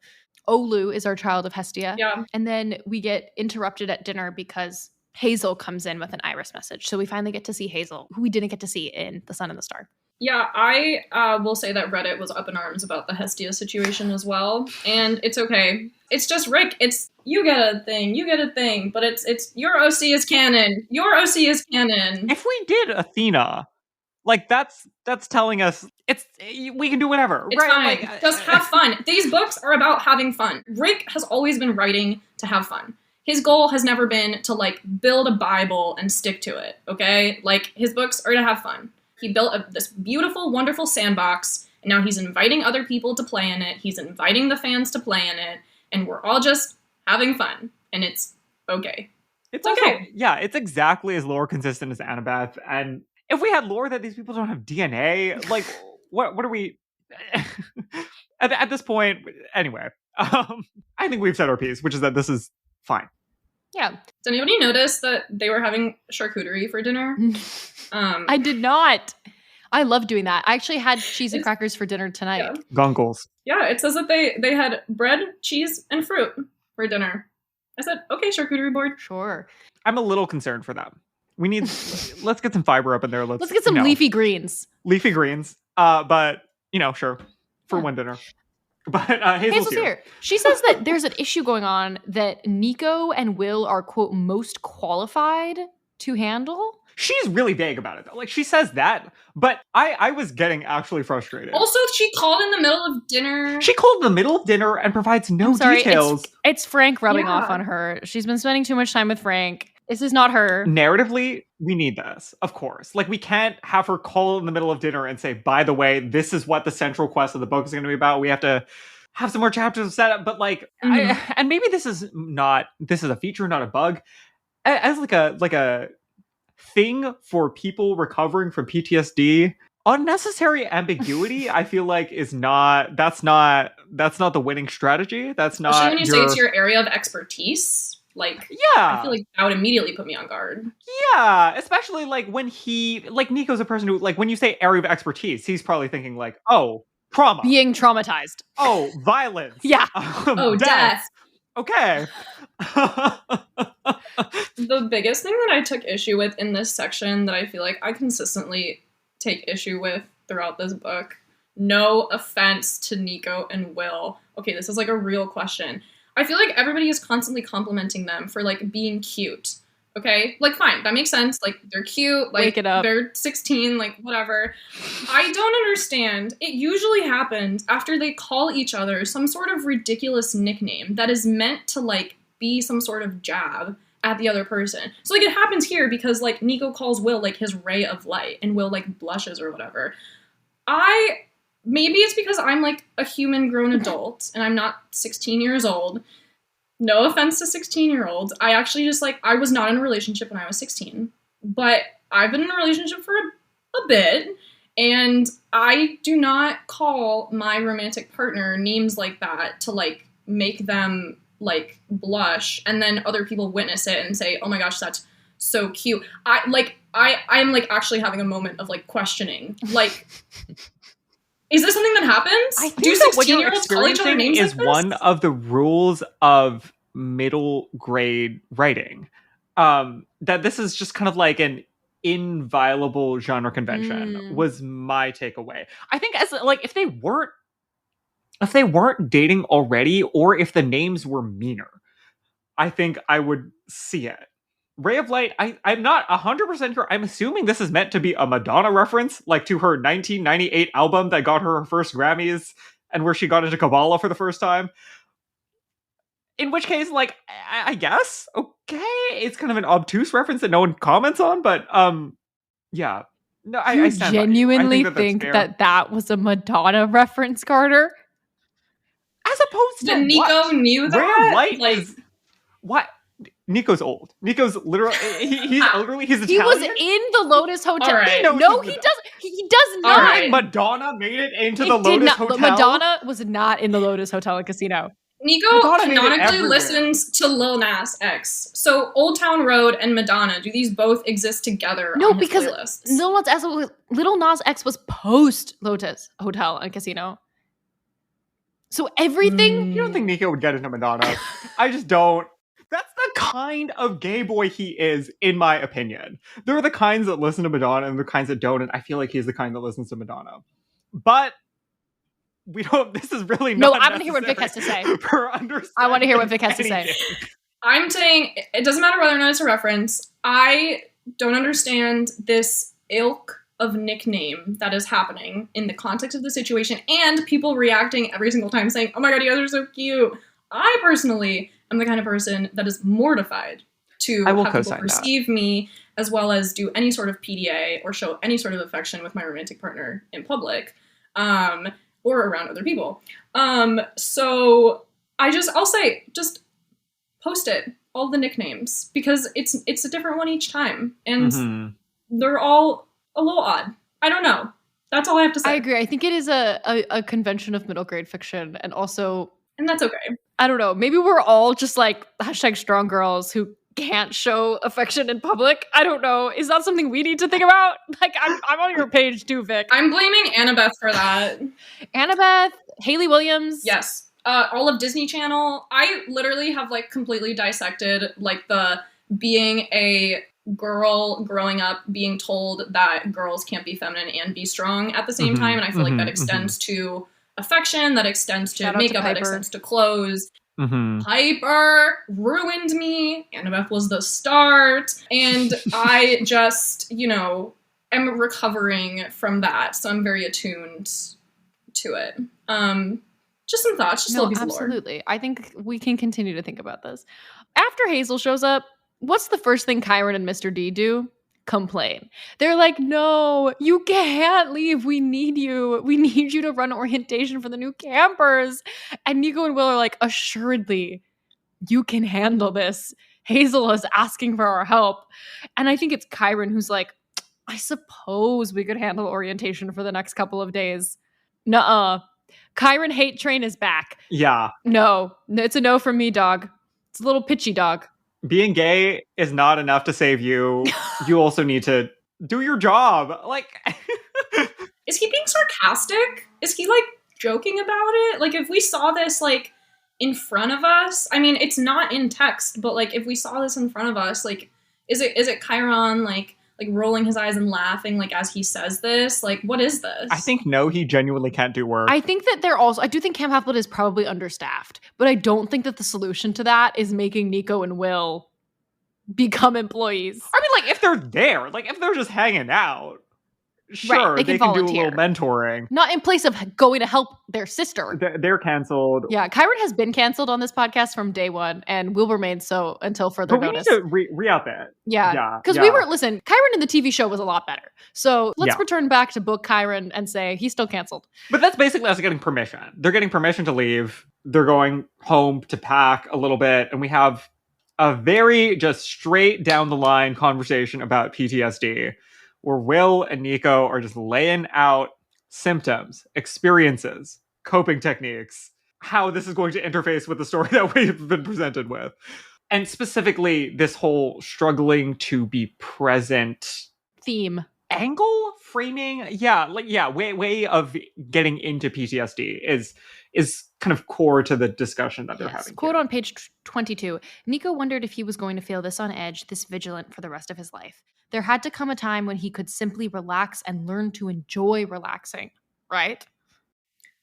Olu is our child of Hestia.
Yeah.
And then we get interrupted at dinner because Hazel comes in with an Iris message. So we finally get to see Hazel, who we didn't get to see in The Sun and the Star.
Yeah, I will say that Reddit was up in arms about the Hestia situation as well. And it's okay. It's just Rick. It's, you get a thing, but it's your OC is canon. Your OC is canon.
If we did Athena, Like that's telling us we can do whatever.
It's
right?
fine.
Like,
Just have fun. These books are about having fun. Rick has always been writing to have fun. His goal has never been to like build a Bible and stick to it, okay? Like his books are to have fun. He built this beautiful, wonderful sandbox, and now he's inviting other people to play in it. He's inviting the fans to play in it, and we're all just having fun, and it's okay.
It's also,
okay.
Yeah, it's exactly as lore consistent as Annabeth, and if we had lore that these people don't have DNA, like, what are we... at this point, anyway, I think we've said our piece, which is that this is fine.
Yeah.
Did anybody notice that they were having charcuterie for dinner?
I did not. I love doing that. I actually had cheese and crackers for dinner tonight.
Yeah.
Guncles.
Yeah, it says that they had bread, cheese, and fruit for dinner. I said, okay, charcuterie board.
Sure.
I'm a little concerned for them. We need... let's get some fiber up in there.
Let's get some leafy greens.
Leafy greens. But, sure. For one dinner. But Hazel's here.
She says that there's an issue going on that Nico and Will are, quote, most qualified to handle.
She's really vague about it, though. Like, she says that, but I was getting actually frustrated.
Also, she called in the middle of dinner.
She called in the middle of dinner and provides no details.
It's Frank rubbing off on her. She's been spending too much time with Frank. This is not her.
Narratively, we need this, of course. Like, we can't have her call in the middle of dinner and say, by the way, this is what the central quest of the book is going to be about. We have to have some more chapters set up. But, like, and maybe this is a feature, not a bug. As like a thing for people recovering from PTSD, unnecessary ambiguity, I feel like that's not the winning strategy. That's not.
Especially when you say it's your area of expertise. Like,
yeah,
I feel like that would immediately put me on guard.
Yeah, especially like when Nico's a person who, like, when you say area of expertise, he's probably thinking like, oh, trauma,
being traumatized,
oh, violence,
yeah,
oh, death.
Okay.
The biggest thing that I took issue with in this section that I feel like I consistently take issue with throughout this book, no offense to Nico and Will. Okay, this is like a real question. I feel like everybody is constantly complimenting them for like being cute. Okay? Like, fine, that makes sense. Like, they're cute, like,
Wake it up.
They're 16, like, whatever. I don't understand. It usually happens after they call each other some sort of ridiculous nickname that is meant to, like, be some sort of jab at the other person. So, like, it happens here because, like, Nico calls Will, like, his ray of light, and Will, like, blushes or whatever. Maybe it's because I'm, like, a human grown adult, and I'm not 16 years old. No offense to 16-year-olds. I actually just, like, I was not in a relationship when I was 16. But I've been in a relationship for a bit, and I do not call my romantic partner names like that to, like, make them, like, blush, and then other people witness it and say, oh my gosh, that's so cute. I'm, like, actually having a moment of, like, questioning. Like... Is this something that happens?
I think that what you're experiencing is
like
one of the rules of middle grade writing. That this is just kind of like an inviolable genre convention was my takeaway. I think as like if they weren't dating already, or if the names were meaner, I think I would see it. Ray of Light, I'm not 100% sure. I'm assuming this is meant to be a Madonna reference, like to her 1998 album that got her first Grammys and where she got into Kabbalah for the first time. In which case, like, I guess, okay, it's kind of an obtuse reference that no one comments on, but, yeah. No, I stand
genuinely think that was a Madonna reference, Carter?
As opposed to
Nico knew that?
Ray of Light is... What? Nico's old. Nico's literally he's elderly. He's Italian.
He was in the Lotus Hotel.
Right.
No, he doesn't. He does not.
Right.
Madonna made it into the Lotus Hotel.
Madonna was not in the Lotus Hotel and Casino.
Nico canonically listens to Lil Nas X. So Old Town Road and Madonna, do these both exist together?
No,
on his
because
playlists?
Lil Nas X was post Lotus Hotel and Casino. So everything.
You don't think Nico would get into Madonna? I just don't. That's the kind of gay boy he is, in my opinion. There are the kinds that listen to Madonna and the kinds that don't, and I feel like he's the kind that listens to Madonna. But we don't. This is really not.
No, I want to hear what Vic has to say. I want to hear what Vic has to say.
I'm saying it doesn't matter whether or not it's a reference. I don't understand this ilk of nickname that is happening in the context of the situation and people reacting every single time saying, oh my god, you guys are so cute. I personally am the kind of person that is mortified to have people perceive me as well as do any sort of PDA or show any sort of affection with my romantic partner in public, or around other people. So I'll say, just post it, all the nicknames, because it's a different one each time, and they're all a little odd. I don't know. That's all I have to say.
I agree. I think it is a convention of middle grade fiction, and
that's okay.
I don't know. Maybe we're all just like #strong girls who can't show affection in public. I don't know. Is that something we need to think about? Like, I'm on your page too, Vic.
I'm blaming Annabeth for that.
Annabeth, Haley Williams.
Yes. All of Disney Channel. I literally have like completely dissected like the being a girl growing up being told that girls can't be feminine and be strong at the same time. And I feel like that extends to affection, that extends to makeup, that extends to clothes. Piper ruined me. Annabeth was the start. And I just, am recovering from that. So I'm very attuned to it. Just some thoughts, just a little piece of lore.
Absolutely. I think we can continue to think about this. After Hazel shows up, what's the first thing Chiron and Mr. D do? Complain. They're like, no, you can't leave. We need you. We need you to run orientation for the new campers. And Nico and Will are like, assuredly, you can handle this. Hazel is asking for our help. And I think it's Chiron who's like, I suppose we could handle orientation for the next couple of days. Nuh-uh. Chiron hate train is back.
Yeah.
No, it's a no from me, dog. It's a little pitchy, dog.
Being gay is not enough to save you. You also need to do your job. Like,
is he being sarcastic? Is he like joking about it? Like, if we saw this like in front of us, I mean, it's not in text, but like if we saw this in front of us, like, is it Chiron like rolling his eyes and laughing like as he says this? Like, what is this?
I think no, he genuinely can't do work.
I think that I do think Camp Half-Blood is probably understaffed, but I don't think that the solution to that is making Nico and Will become employees.
I mean, like, if they're there, like if they're just hanging out, sure,
right, they can
do a little mentoring.
Not in place of going to help their sister.
They're canceled.
Yeah, Chiron has been canceled on this podcast from day one and will remain so until further notice.
But we need to re-up it.
Yeah, because listen, Chiron in the TV show was a lot better. So let's return back to book Chiron and say he's still canceled.
But that's basically us getting permission. They're getting permission to leave. They're going home to pack a little bit. And we have a very just straight down the line conversation about PTSD. Where Will and Nico are just laying out symptoms, experiences, coping techniques, how this is going to interface with the story that we've been presented with. And specifically, this whole struggling to be present
theme.
Angle? Framing? Way of getting into PTSD is kind of core to the discussion that they're having.
Quote on page 22, Nico wondered if he was going to feel this on edge, this vigilant for the rest of his life. There had to come a time when he could simply relax and learn to enjoy relaxing, right?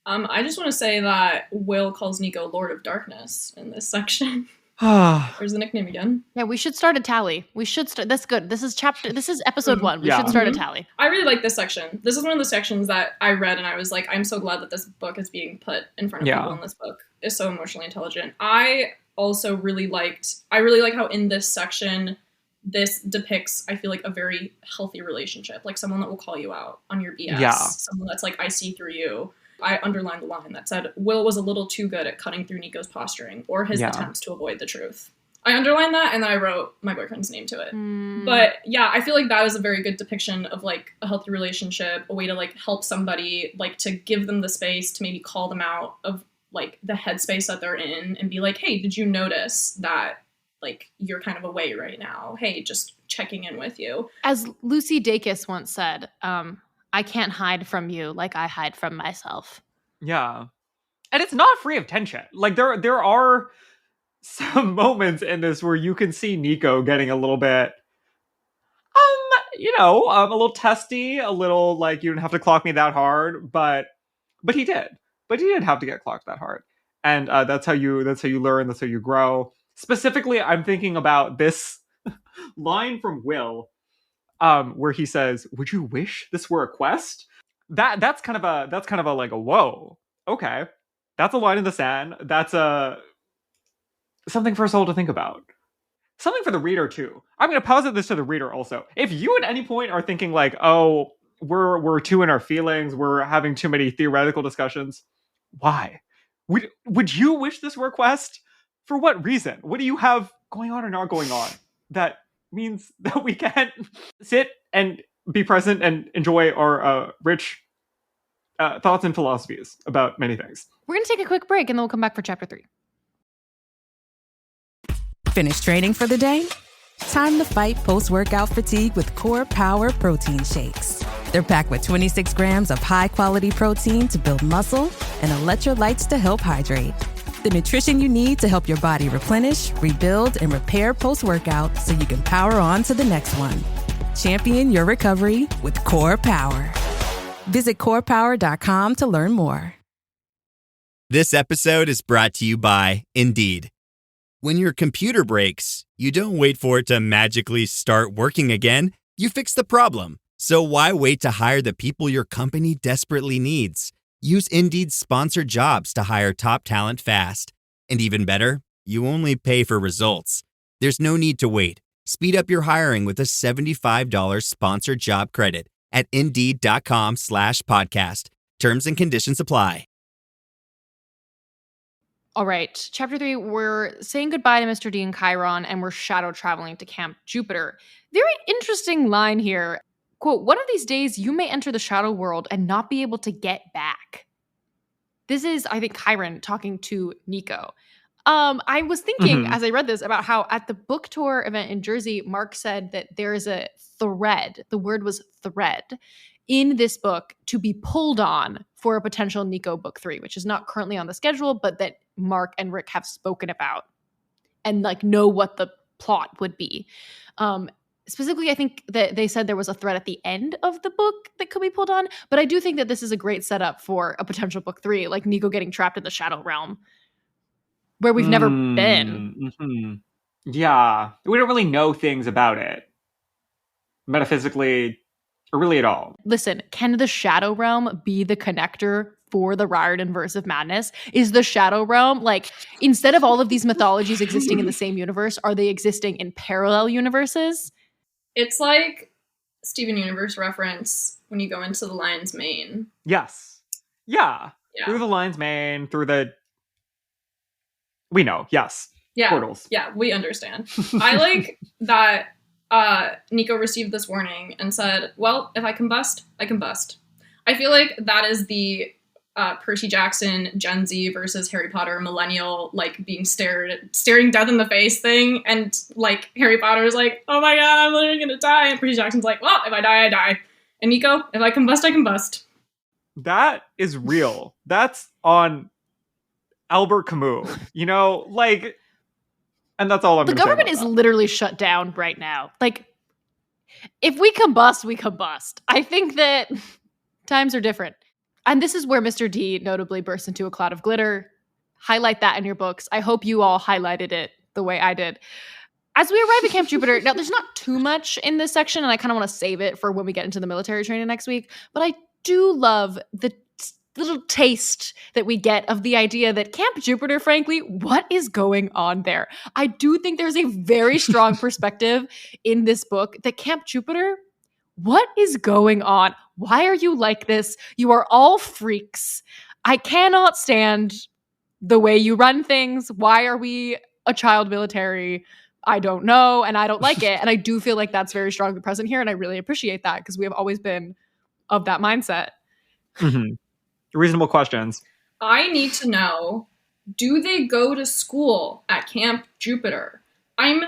I just want to say that Will calls Nico Lord of Darkness in this section. Where's the nickname again?
Yeah, we should start a tally. We should start. That's good. This is episode 1. We should start a tally.
I really like this section. This is one of the sections that I read and I was like, I'm so glad that this book is being put in front of people, and this book is so emotionally intelligent. I also really like how in this section, this depicts, I feel like, a very healthy relationship. Like someone that will call you out on your BS. Yeah. Someone that's like, I see through you. I underlined the line that said, Will was a little too good at cutting through Nico's posturing or his attempts to avoid the truth. I underlined that and then I wrote my boyfriend's name to it. But yeah, I feel like that was a very good depiction of like a healthy relationship, a way to like help somebody, like to give them the space to maybe call them out of like the headspace that they're in and be like, hey, did you notice that like you're kind of away right now? Hey, just checking in with you.
As Lucy Dacus once said, I can't hide from you like I hide from myself.
Yeah. And it's not free of tension. Like there are some moments in this where you can see Nico getting a little bit a little testy, a little like, you didn't have to clock me that hard, but he did. But he did have to get clocked that hard. And that's how you learn, that's how you grow. Specifically, I'm thinking about this line from Will. where he says, "Would you wish this were a quest?" That's kind of a like a whoa. Okay. That's a line in the sand. That's something for us all to think about. Something for the reader too. I'm going to posit this to the reader also. If you at any point are thinking like, "Oh, we're too in our feelings, we're having too many theoretical discussions," why? Would you wish this were a quest? For what reason? What do you have going on or not going on that means that we can't sit and be present and enjoy our rich thoughts and philosophies about many things?
We're going to take a quick break and then we'll come back for chapter 3.
Finish training for the day? Time to fight post-workout fatigue with Core Power Protein Shakes. They're packed with 26 grams of high-quality protein to build muscle and electrolytes to help hydrate. The nutrition you need to help your body replenish, rebuild, and repair post-workout so you can power on to the next one. Champion your recovery with Core Power. Visit corepower.com to learn more.
This episode is brought to you by Indeed. When your computer breaks, you don't wait for it to magically start working again. You fix the problem. So why wait to hire the people your company desperately needs? Use Indeed's sponsored jobs to hire top talent fast. And even better, you only pay for results. There's no need to wait. Speed up your hiring with a $75 sponsored job credit at Indeed.com/podcast. Terms and conditions apply.
All right, chapter 3, we're saying goodbye to Mr. D and Chiron, and we're shadow traveling to Camp Jupiter. Very interesting line here. Quote, "One of these days you may enter the shadow world and not be able to get back." This is, I think, Chiron talking to Nico. I was thinking as I read this about how at the book tour event in Jersey, Mark said that there is a thread, the word was thread, in this book to be pulled on for a potential Nico book 3, which is not currently on the schedule, but that Mark and Rick have spoken about and like know what the plot would be. Specifically, I think that they said there was a thread at the end of the book that could be pulled on, but I do think that this is a great setup for a potential book 3, like Nico getting trapped in the shadow realm where we've never been.
Mm-hmm. Yeah, we don't really know things about it metaphysically or really at all.
Listen, can the shadow realm be the connector for the Riordan verse of madness? Is the shadow realm, like, instead of all of these mythologies existing in the same universe, are they existing in parallel universes?
It's like Steven Universe reference when you go into the lion's mane.
Yes. Yeah. Through the lion's mane, through the... We know, yes.
Yeah.
Portals.
Yeah, we understand. I like that Nico received this warning and said, well, if I combust, I combust. I feel like that is the Percy Jackson Gen Z versus Harry Potter millennial, like, being staring death in the face thing. And, like, Harry Potter is like, oh my god, I'm literally gonna die. And Percy Jackson's like, well, if I die, I die. And Nico, if I combust, I combust.
That is real. That's on Albert Camus. You know, like... And that's all I'm going to say.
The government is literally shut down right now. Like, if we combust, we combust. I think that times are different. And this is where Mr. D notably bursts into a cloud of glitter. Highlight that in your books. I hope you all highlighted it the way I did. As we arrive at Camp Jupiter, now there's not too much in this section, and I kind of want to save it for when we get into the military training next week. But I do love the little taste that we get of the idea that Camp Jupiter, frankly, what is going on there? I do think there's a very strong perspective in this book that Camp Jupiter, what is going on? Why are you like this? You are all freaks. I cannot stand the way you run things. Why are we a child military? I don't know, and I don't like it. And I do feel like that's very strongly present here, and I really appreciate that because we have always been of that mindset.
Mm-hmm. Reasonable questions.
I need to know, do they go to school at Camp Jupiter? I'm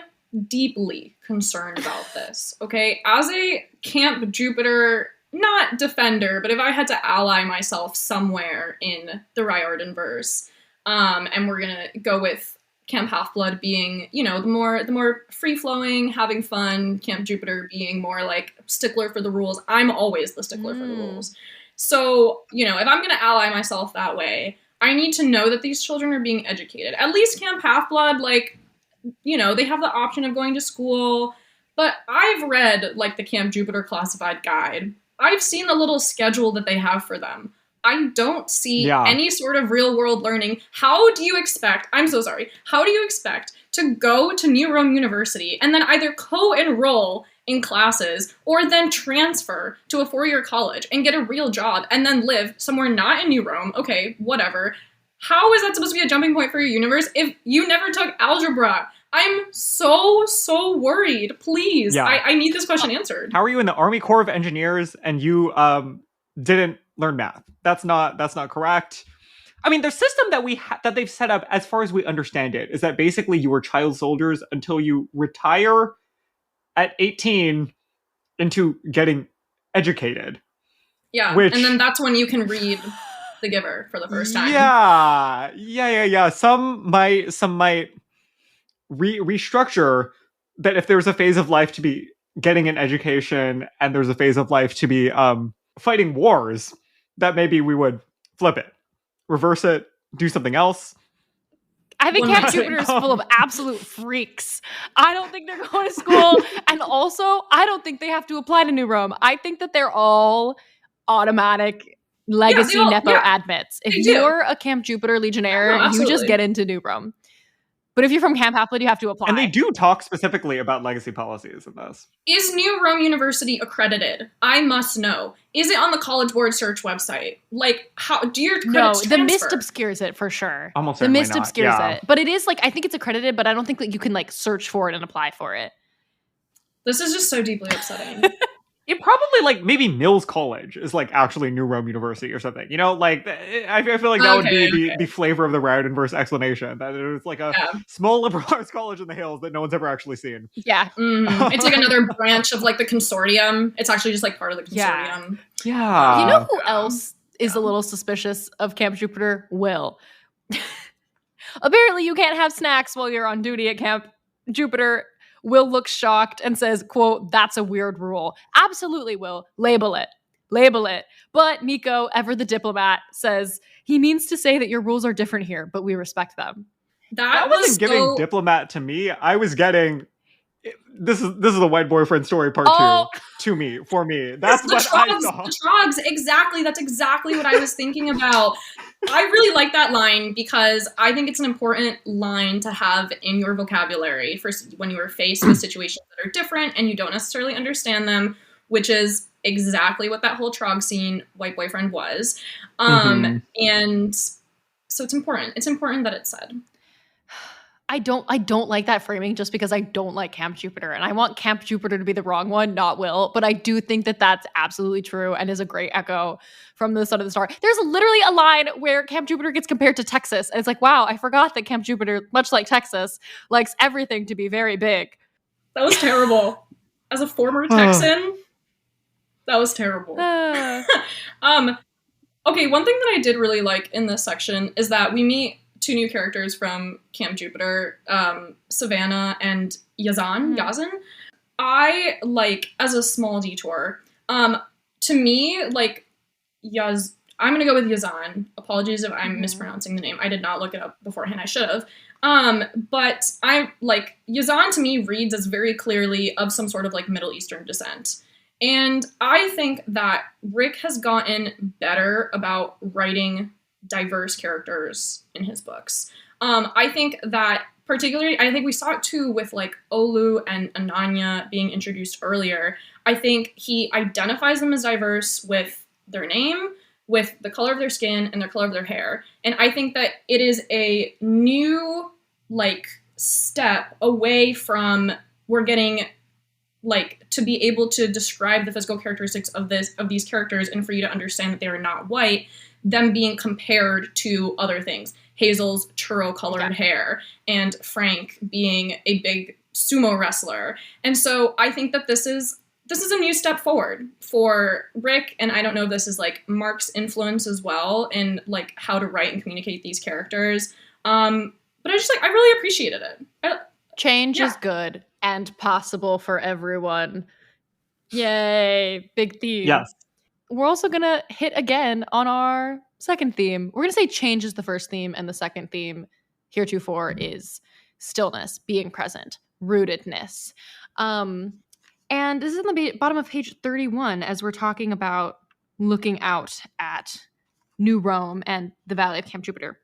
deeply concerned about this, okay? As a Camp Jupiter, not defender, but if I had to ally myself somewhere in the Riordan verse, and we're gonna go with Camp Half-Blood being, you know, the more free-flowing, having fun, Camp Jupiter being more like stickler for the rules. I'm always the stickler for the rules. So, you know, if I'm going to ally myself that way, I need to know that these children are being educated. At least Camp Half-Blood, like, you know, they have the option of going to school. But I've read, like, the Camp Jupiter Classified Guide. I've seen the little schedule that they have for them. I don't see any sort of real-world learning. How do you expect to go to New Rome University and then either co-enroll in classes or then transfer to a 4-year college and get a real job and then live somewhere not in New Rome? Okay, whatever. How is that supposed to be a jumping point for your universe if you never took algebra? I'm so worried. Please, I need this question answered.
How are you in the Army Corps of Engineers and you didn't learn math? That's not correct. I mean, the system that they've set up, as far as we understand it, is that basically you were child soldiers until you retire at 18 into getting educated.
Yeah, and then that's when you can read The Giver for the first time.
Yeah. Some might restructure that if there's a phase of life to be getting an education and there's a phase of life to be fighting wars, that maybe we would flip it, reverse it, do something else.
I think Camp Jupiter is full of absolute freaks. I don't think they're going to school. And also, I don't think they have to apply to New Rome. I think that they're all automatic legacy Nepo admits. If you're a Camp Jupiter Legionnaire, you just get into New Rome. But if you're from Camp Half-Blood, you have to apply.
And they do talk specifically about legacy policies in this.
Is New Rome University accredited? I must know. Is it on the College Board search website? Like, how do your credits transfer?
The mist obscures it for sure.
Almost certainly
the mist obscures it. But it is, like, I think it's accredited, but I don't think that you can, like, search for it and apply for it.
This is just so deeply upsetting.
It probably, like, maybe Mills College is, like, actually New Rome University or something. You know, like, I feel like that would be the flavor of the Rowdenverse explanation. That it's like a small liberal arts college in the hills that no one's ever actually seen.
Yeah.
It's like another branch of, like, the consortium. It's actually just, like, part of the consortium.
Yeah.
You know who else is a little suspicious of Camp Jupiter? Will. Apparently you can't have snacks while you're on duty at Camp Jupiter. Will looks shocked and says, quote, "That's a weird rule." Absolutely, Will. Label it. But Nico, ever the diplomat, says, he means to say that your rules are different here, but we respect them.
That
wasn't giving diplomat to me. I was getting, this is the white boyfriend story part 2 for me. That's what I saw.
The trogs, exactly. That's exactly what I was thinking about. I really like that line because I think it's an important line to have in your vocabulary for when you are faced with situations that are different and you don't necessarily understand them, which is exactly what that whole trog scene, white boyfriend, was. And so it's important. It's important that it's said.
I don't like that framing just because I don't like Camp Jupiter, and I want Camp Jupiter to be the wrong one, not Will. But I do think that that's absolutely true and is a great echo from the Son of the Star. There's literally a line where Camp Jupiter gets compared to Texas, and it's like, wow, I forgot that Camp Jupiter, much like Texas, likes everything to be very big.
That was terrible. As a former Texan, that was terrible. Okay, one thing that I did really like in this section is that we meet 2 new characters from Camp Jupiter, Savannah and Yazan. I like, as a small detour, to me, like, I'm gonna go with Yazan. Apologies if I'm mispronouncing the name. I did not look it up beforehand. I should have. But I like, Yazan to me reads as very clearly of some sort of, like, Middle Eastern descent. And I think that Rick has gotten better about writing diverse characters in his books. I think that particularly, I think we saw it too with, like, Olu and Ananya being introduced earlier. I think he identifies them as diverse with their name, with the color of their skin, and the color of their hair. And I think that it is a new, like, step away from, we're getting, like, to be able to describe the physical characteristics of these characters and for you to understand that they are not white, them being compared to other things. Hazel's churro-colored hair, and Frank being a big sumo wrestler. And so I think that this is a new step forward for Rick, and I don't know if this is, like, Mark's influence as well in, like, how to write and communicate these characters. But I really appreciated it.
Change is good and possible for everyone. Yay, big theme.
Yes.
We're also going to hit again on our second theme. We're going to say change is the first theme, and the second theme heretofore is stillness, being present. rootedness. And this is on the bottom of page 31 as we're talking about looking out at New Rome and the Valley of Camp Jupiter.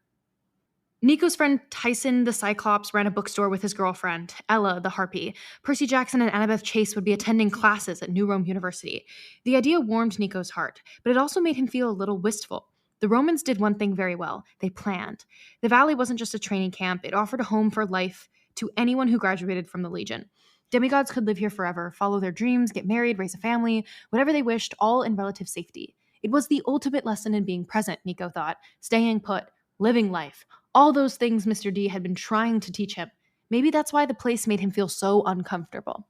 Nico's friend Tyson the Cyclops ran a bookstore with his girlfriend, Ella the Harpy. Percy Jackson and Annabeth Chase would be attending classes at New Rome University. The idea warmed Nico's heart, but it also made him feel a little wistful. The Romans did one thing very well. They planned. The Valley wasn't just a training camp. It offered a home for life to anyone who graduated from the Legion. Demigods could live here forever, follow their dreams, get married, raise a family, whatever they wished, all in relative safety. It was the ultimate lesson in being present, Nico thought, staying put, living life. All those things Mr. D had been trying to teach him. Maybe that's why the place made him feel so uncomfortable.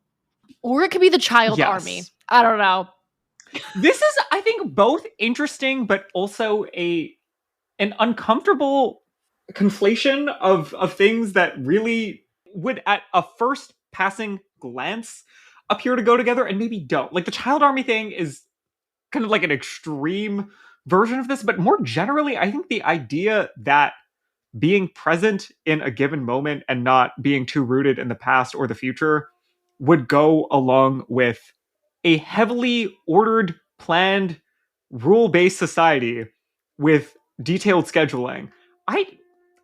Or it could be the child army. I don't know.
This is, I think, both interesting, but also an uncomfortable conflation of things that really would, at a first passing glance, appear to go together and maybe don't. Like, the child army thing is kind of like an extreme version of this, but more generally, I think the idea that being present in a given moment and not being too rooted in the past or the future would go along with a heavily ordered, planned, rule-based society with detailed scheduling.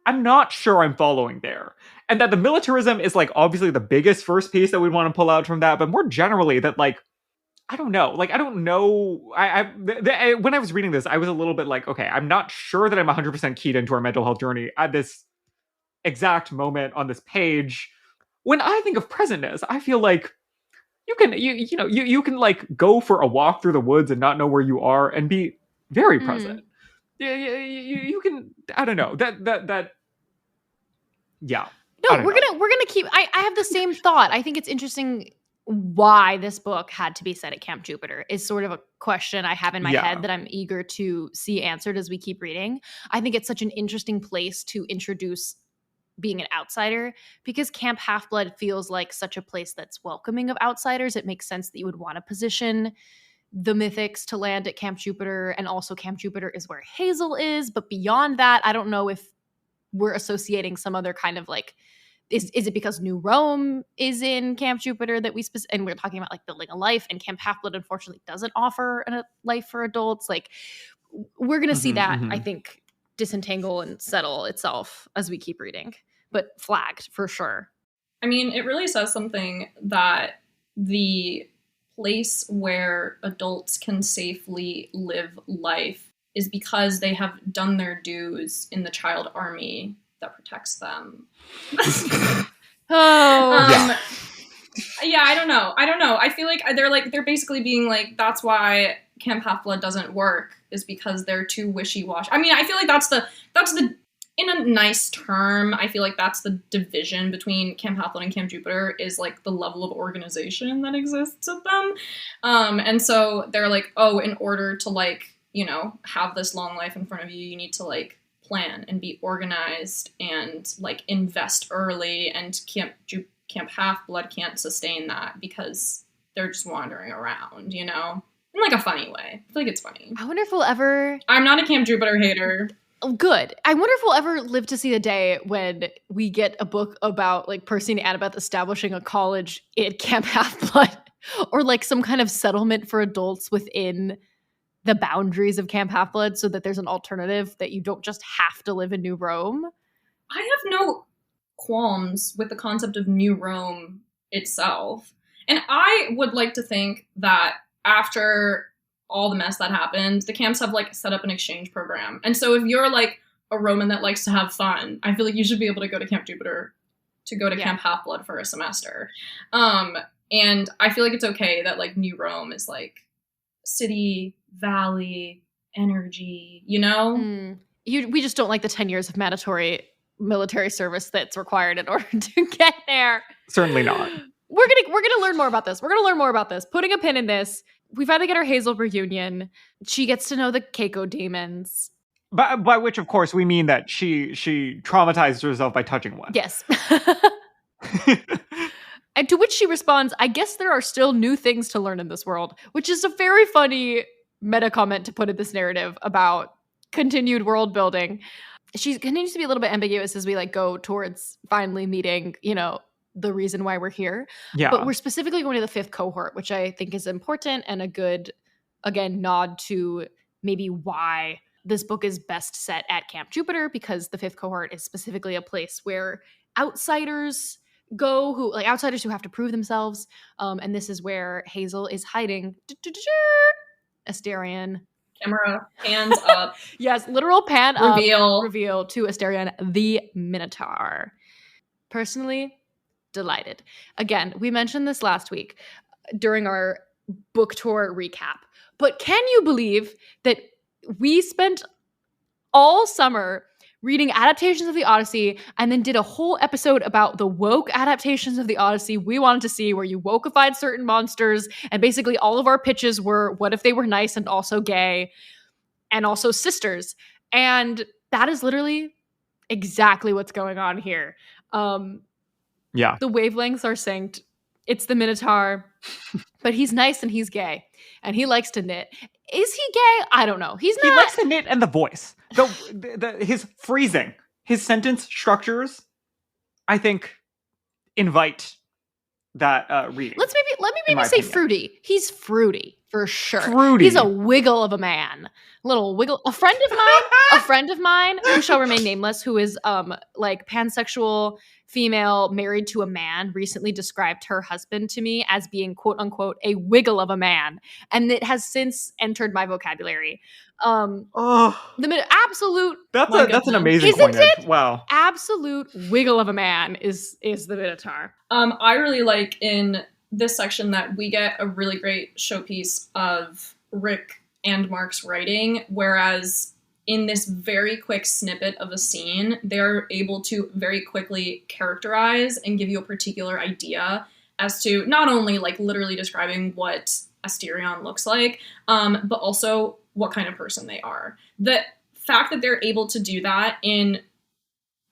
I'm not sure I'm following there. And that the militarism is, like, obviously the biggest first piece that we'd want to pull out from that, but more generally that, like, I don't know. Like, I don't know. When I was reading this, I was a little bit like, okay, I'm not sure that I'm 100% keyed into our mental health journey at this exact moment on this page. When I think of presentness, I feel like you can like go for a walk through the woods and not know where you are and be very present. You can, I don't know, that yeah.
No, we're gonna keep. I have the same thought. I think it's interesting why this book had to be set at Camp Jupiter is sort of a question I have in my head that I'm eager to see answered as we keep reading. I think it's such an interesting place to introduce being an outsider because Camp Half-Blood feels like such a place that's welcoming of outsiders. It makes sense that you would want to position the Mythics to land at Camp Jupiter, and also Camp Jupiter is where Hazel is. But beyond that, I don't know if we're associating some other kind of like, is it because New Rome is in Camp Jupiter that and we're talking about like building a life, and Camp Half-Blood unfortunately doesn't offer a life for adults. Like, we're going to see that, I think, disentangle and settle itself as we keep reading, but flagged for sure.
I mean, it really says something that the place where adults can safely live life is because they have done their dues in the child army that protects them.
Yeah,
I don't know. I feel like they're basically being like, that's why Camp Half-Blood doesn't work, is because they're too wishy-washy. I mean, I feel like that's the in a nice term, I feel like that's the division between Camp Half-Blood and Camp Jupiter, is like the level of organization that exists at them. And so they're like, oh, in order to like, have this long life in front of you, you need to like plan and be organized and like invest early, and Camp Half-Blood can't sustain that because they're just wandering around, in like a funny way. I feel like it's funny.
I wonder if we'll ever...
I'm not a Camp Jupiter hater.
Oh, good. I wonder if we'll ever live to see the day when we get a book about like Percy and Annabeth establishing a college at Camp Half-Blood, or like some kind of settlement for adults within the boundaries of Camp Half-Blood, so that there's an alternative that you don't just have to live in New Rome.
I have no qualms with the concept of New Rome itself. And I would like to think that after all the mess that happened, the camps have like set up an exchange program. And so if you're like a Roman that likes to have fun, I feel like you should be able to go to Camp Jupiter to go to Camp Half-Blood for a semester. And I feel like it's okay that like New Rome is like city, valley, energy,
We just don't like the 10 years of mandatory military service that's required in order to get there.
Certainly not.
We're gonna learn more about this. Putting a pin in this. We finally get our Hazel reunion. She gets to know the Keiko demons.
By which, of course, we mean that she traumatized herself by touching one.
Yes. And to which she responds, I guess there are still new things to learn in this world, which is a very funny meta comment to put in this narrative about continued world building. She continues to be a little bit ambiguous as we like go towards finally meeting, the reason why we're here.
Yeah.
But we're specifically going to the 5th cohort, which I think is important and a good, again, nod to maybe why this book is best set at Camp Jupiter, because the 5th cohort is specifically a place where outsiders go, outsiders who have to prove themselves. And this is where Hazel is hiding. Asterion.
Camera, hands up.
Yes, literal pan
Reveal
to Asterion, the Minotaur. Personally, delighted. Again, we mentioned this last week during our book tour recap, but can you believe that we spent all summer reading adaptations of the Odyssey and then did a whole episode about the woke adaptations of the Odyssey we wanted to see, where you wokeified certain monsters, and basically all of our pitches were, what if they were nice and also gay and also sisters? And that is literally exactly what's going on here.
Yeah.
The wavelengths are synced. It's the Minotaur, but he's nice and he's gay, and he likes to knit. Is he gay? I don't know. He's not.
He likes to knit, and the voice. His phrasing, his sentence structures, I think, invite that reading.
Let me maybe say opinion. Fruity. He's fruity for sure.
Fruity.
He's a wiggle of a man. Little wiggle. A friend of mine who shall remain nameless, who is like pansexual female married to a man, recently described her husband to me as being, quote unquote, a wiggle of a man, and it has since entered my vocabulary. Absolute.
That's an amazing coinage. Wow.
Absolute wiggle of a man is the Minotaur.
I really like in this section that we get a really great showpiece of Rick and Mark's writing, whereas in this very quick snippet of a scene, they're able to very quickly characterize and give you a particular idea as to not only like literally describing what Asterion looks like, but also what kind of person they are. The fact that they're able to do that in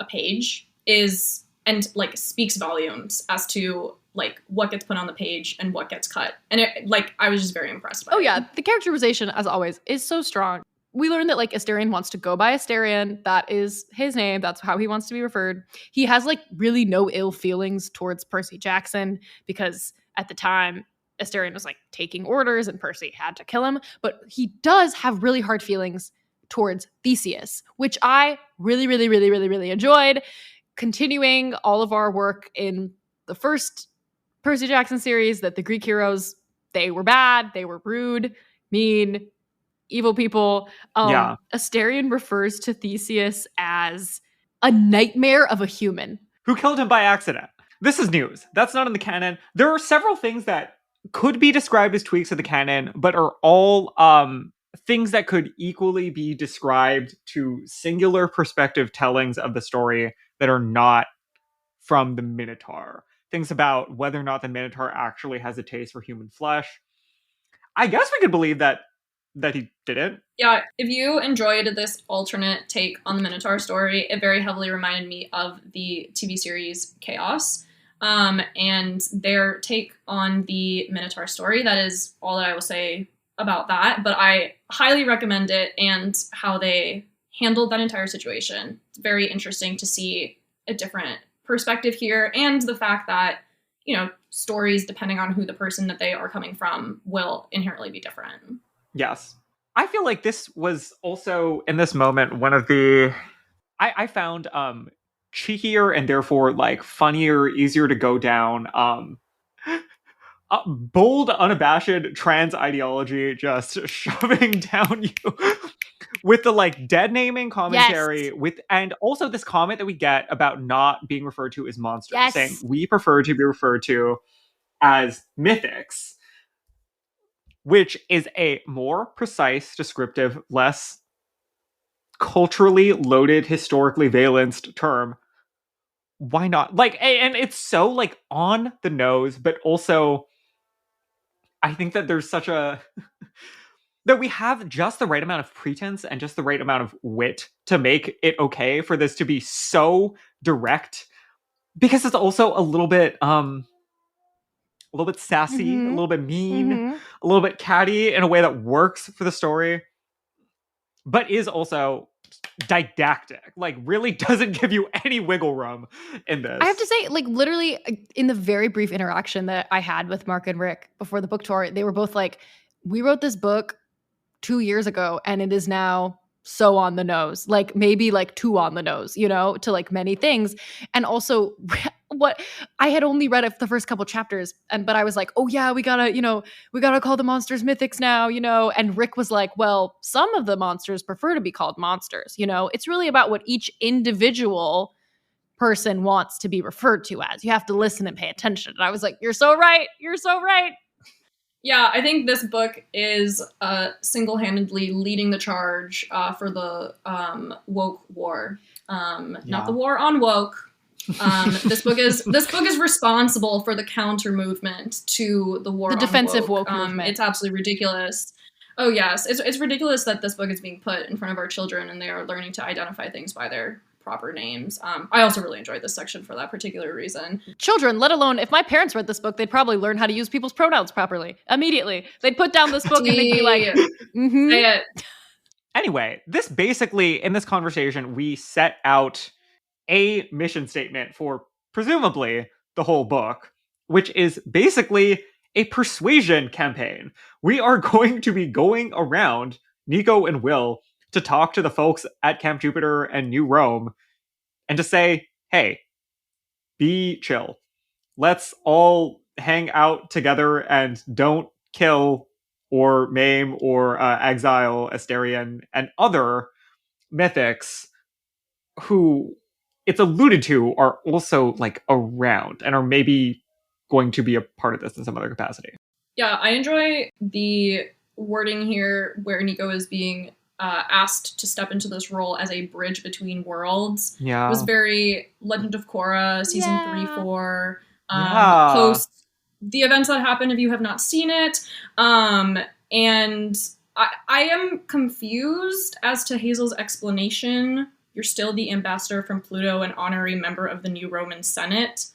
a page speaks volumes as to like what gets put on the page and what gets cut. And I was just very impressed by it.
Oh yeah, the characterization, as always, is so strong. We learned that like Asterion wants to go by Asterion. That is his name. That's how he wants to be referred. He has like really no ill feelings towards Percy Jackson, because at the time Asterion was like taking orders and Percy had to kill him. But he does have really hard feelings towards Theseus, which I really, really, really, really, really enjoyed. Continuing all of our work in the first Percy Jackson series, that the Greek heroes, they were bad, they were rude, mean, evil people. Asterion refers to Theseus as a nightmare of a human
who killed him by accident. This is news. That's not in the canon. There are several things that could be described as tweaks of the canon, but are all things that could equally be described to singular perspective tellings of the story that are not from the Minotaur. Things about whether or not the Minotaur actually has a taste for human flesh. I guess we could believe that he didn't.
Yeah, if you enjoyed this alternate take on the Minotaur story, it very heavily reminded me of the TV series Chaos, and their take on the Minotaur story. That is all that I will say about that, but I highly recommend it and how they handled that entire situation. It's very interesting to see a different perspective here, and the fact that, you know, stories, depending on who the person that they are coming from, will inherently be different.
Yes. I feel like this was also, in this moment, one of the... I found cheekier and therefore, like, funnier, easier to go down, bold, unabashed trans ideology just shoving down you with the, like, dead naming commentary, and also this comment that we get about not being referred to as monsters, saying we prefer to be referred to as mythics, which is a more precise, descriptive, less culturally loaded, historically valenced term. Why not? Like, and it's so, like, on the nose, but also I think that there's such a... that we have just the right amount of pretense and just the right amount of wit to make it okay for this to be so direct, because it's also a little bit sassy, a little bit mean, a little bit catty in a way that works for the story, but is also didactic. Like, really doesn't give you any wiggle room in this.
I have to say, like, literally, in the very brief interaction that I had with Mark and Rick before the book tour, they were both like, we wrote this book 2 years ago and it is now so on the nose, like maybe like too on the nose, you know, to like many things. And also what I had only read the first couple chapters, but I was like, oh yeah, we gotta call the monsters mythics now, you know. And Rick was like, well, some of the monsters prefer to be called monsters, you know. It's really about what each individual person wants to be referred to as. You have to listen and pay attention. And I was like, you're so right. You're so right.
Yeah, I think this book is single-handedly leading the charge for the woke war. Not the war on woke. This book is responsible for the counter movement to the war.
The
on
defensive woke movement.
It's absolutely ridiculous. Oh yes, it's ridiculous that this book is being put in front of our children and they are learning to identify things by their proper names. I also really enjoyed this section for that particular reason.
Children, let alone if my parents read this book, they'd probably learn how to use people's pronouns properly immediately. They'd put down this book and they'd be like, mm-hmm.
Say it.
Anyway, this basically, in this conversation, we set out a mission statement for presumably the whole book, which is basically a persuasion campaign. We are going to be going around, Nico and Will, to talk to the folks at Camp Jupiter and New Rome and to say, hey, be chill. Let's all hang out together and don't kill or maim or exile Asterion and other mythics who it's alluded to are also like around and are maybe going to be a part of this in some other capacity.
Yeah, I enjoy the wording here where Nico is being asked to step into this role as a bridge between worlds.
Yeah.
It was very Legend of Korra, season 3-4, post the events that happened if you have not seen it. And I am confused as to Hazel's explanation. You're still the ambassador from Pluto and honorary member of the New Roman Senate.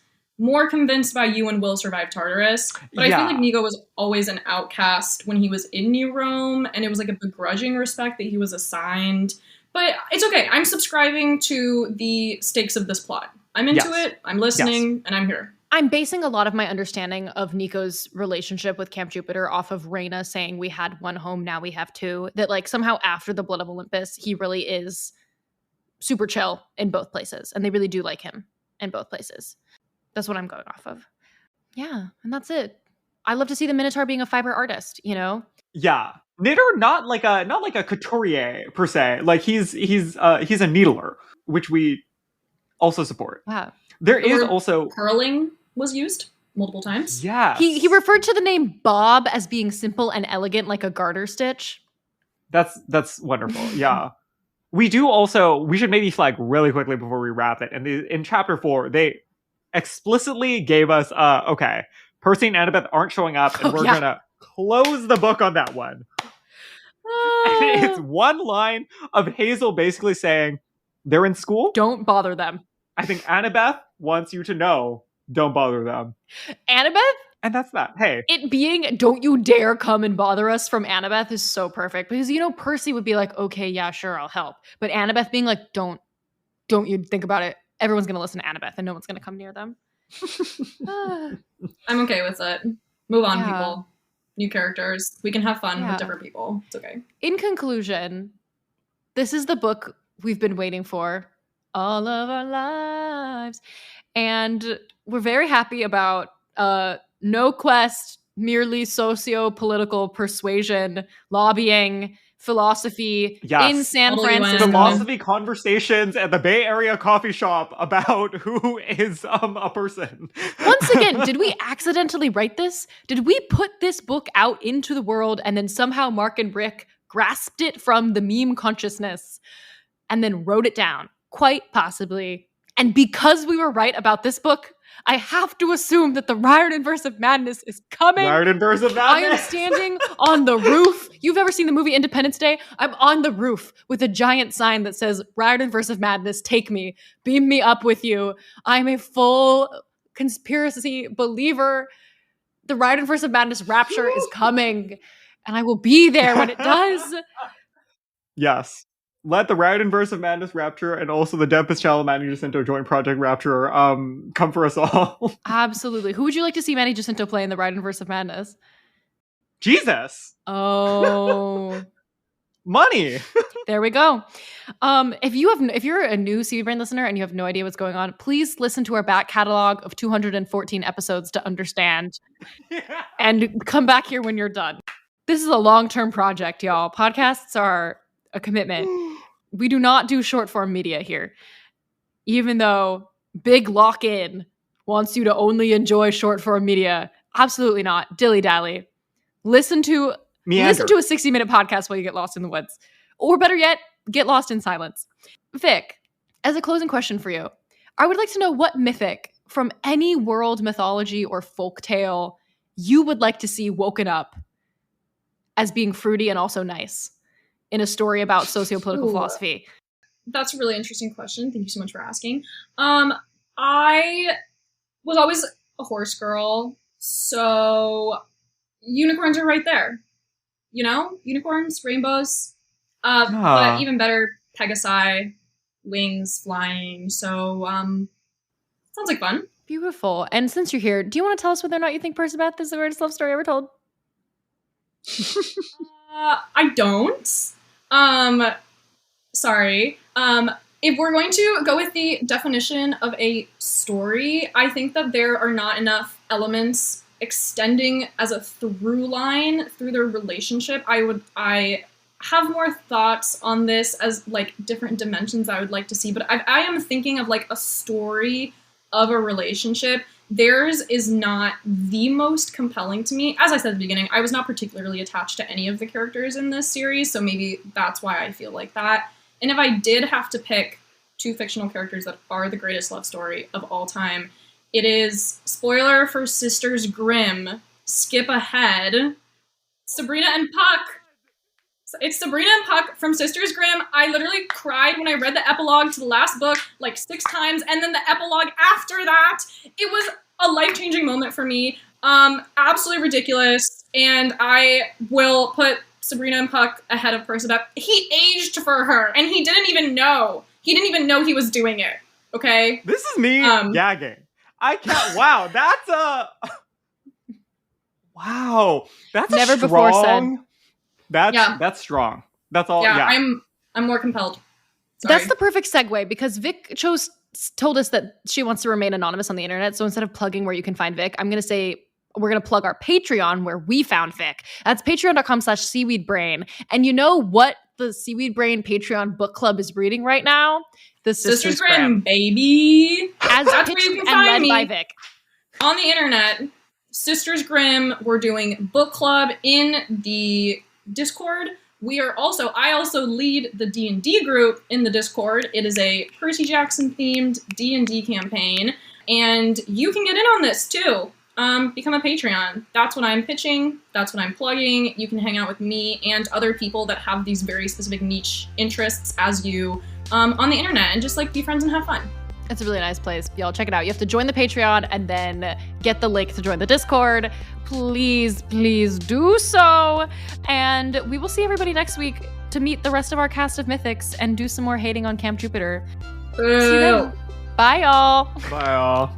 More convinced by you and Will survive Tartarus. But I feel like Nico was always an outcast when he was in New Rome, and it was like a begrudging respect that he was assigned. But it's okay. I'm subscribing to the stakes of this plot. I'm into it, I'm listening, and I'm here.
I'm basing a lot of my understanding of Nico's relationship with Camp Jupiter off of Reyna saying we had one home, now we have two. That like somehow after the Blood of Olympus, he really is super chill in both places. And they really do like him in both places. That's what I'm going off of. Yeah, and that's it. I love to see the Minotaur being a fiber artist, you know?
Yeah. Knitter, not like a couturier per se. Like he's a needler, which we also support.
Wow.
There is also
curling was used multiple times.
Yeah.
He referred to the name Bob as being simple and elegant like a garter stitch.
That's wonderful. Yeah. We should maybe flag really quickly before we wrap it. And in chapter 4, they explicitly gave us, okay, Percy and Annabeth aren't showing up, and we're gonna close the book on that one. And it's one line of Hazel basically saying, they're in school?
Don't bother them.
I think Annabeth wants you to know, don't bother them.
Annabeth?
And that's that. Hey.
It being, don't you dare come and bother us from Annabeth is so perfect. Because, you know, Percy would be like, okay, yeah, sure, I'll help. But Annabeth being like, don't you think about it. Everyone's going to listen to Annabeth and no one's going to come near them.
I'm okay with it. Move on, people. New characters. We can have fun with different people. It's okay.
In conclusion, this is the book we've been waiting for all of our lives. And we're very happy about no quest, merely socio-political persuasion, lobbying, philosophy in San Francisco.
Philosophy conversations at the Bay Area coffee shop about who is a person.
Once again, did we accidentally write this? Did we put this book out into the world and then somehow Mark and Rick grasped it from the meme consciousness and then wrote it down? Quite possibly. And because we were right about this book, I have to assume that the Riordan Verse of Madness is coming.
Riordan Verse of Madness.
I am standing on the roof. You've ever seen the movie Independence Day? I'm on the roof with a giant sign that says, Riordan Verse of Madness, take me. Beam me up with you. I'm a full conspiracy believer. The Riordan Verse of Madness rapture is coming. And I will be there when it does.
Yes. let the Rowdenverse of Madness Rapture and also the Dev Paschal Manny Jacinto Joint Project Rapture come for us all.
Absolutely. Who would you like to see Manny Jacinto play in the Rowdenverse of Madness?
Jesus.
Oh.
Money.
There we go. If you're a new Seaweed Brain listener and you have no idea what's going on, please listen to our back catalog of 214 episodes to understand and come back here when you're done. This is a long-term project, y'all. Podcasts are a commitment. We do not do short-form media here. Even though Big Lock-In wants you to only enjoy short-form media. Absolutely not. Dilly-dally. Listen to a 60-minute podcast while you get lost in the woods. Or better yet, get lost in silence. Vic, as a closing question for you, I would like to know what mythic from any world mythology or folktale you would like to see woken up as being fruity and also nice in a story about sociopolitical philosophy.
That's a really interesting question. Thank you so much for asking. I was always a horse girl, so unicorns are right there. You know? Unicorns, rainbows. But even better, Pegasi, wings, flying. So, sounds like fun.
Beautiful. And since you're here, do you want to tell us whether or not you think Percabeth is the greatest love story ever told?
I don't. Sorry. If we're going to go with the definition of a story, I think that there are not enough elements extending as a through line through their relationship. I have more thoughts on this as like different dimensions I would like to see, but I am thinking of like a story of a relationship. Theirs is not the most compelling to me. As I said at the beginning, I was not particularly attached to any of the characters in this series, so maybe that's why I feel like that. And if I did have to pick two fictional characters that are the greatest love story of all time, it is, spoiler for Sisters Grimm, skip ahead, Sabrina and Puck. It's Sabrina and Puck from Sisters Grimm. I literally cried when I read the epilogue to the last book like 6 times, and then the epilogue after that. It was a life-changing moment for me. Absolutely ridiculous, and I will put Sabrina and Puck ahead of Percabeth. He aged for her, and he didn't even know. He didn't even know he was doing it, okay?
This is me gagging. I can't. Wow, that's a... Wow, that's
never
strong...
before said.
That's strong. That's all. Yeah.
I'm more compelled. Sorry.
That's the perfect segue because Vic told us that she wants to remain anonymous on the internet. So instead of plugging where you can find Vic, I'm going to say we're going to plug our Patreon where we found Vic. That's patreon.com/seaweedbrain. And you know what the Seaweed Brain Patreon book club is reading right now? The Sisters Grimm,
baby.
As
that's
pitched
where you can
and
find
led by
me.
Vic.
On the internet, Sisters Grimm, we're doing book club in the Discord. I also lead the D&D group in the Discord. It is a Percy Jackson themed D&D campaign, and you can get in on this too. Become a Patreon. That's what I'm pitching. That's what I'm plugging. You can hang out with me and other people that have these very specific niche interests as you on the internet and just like be friends and have fun.
It's a really nice place. Y'all check it out. You have to join the Patreon and then get the link to join the Discord. Please, please do so. And we will see everybody next week to meet the rest of our cast of Mythics and do some more hating on Camp Jupiter. See you then. Bye, y'all.
Bye, y'all.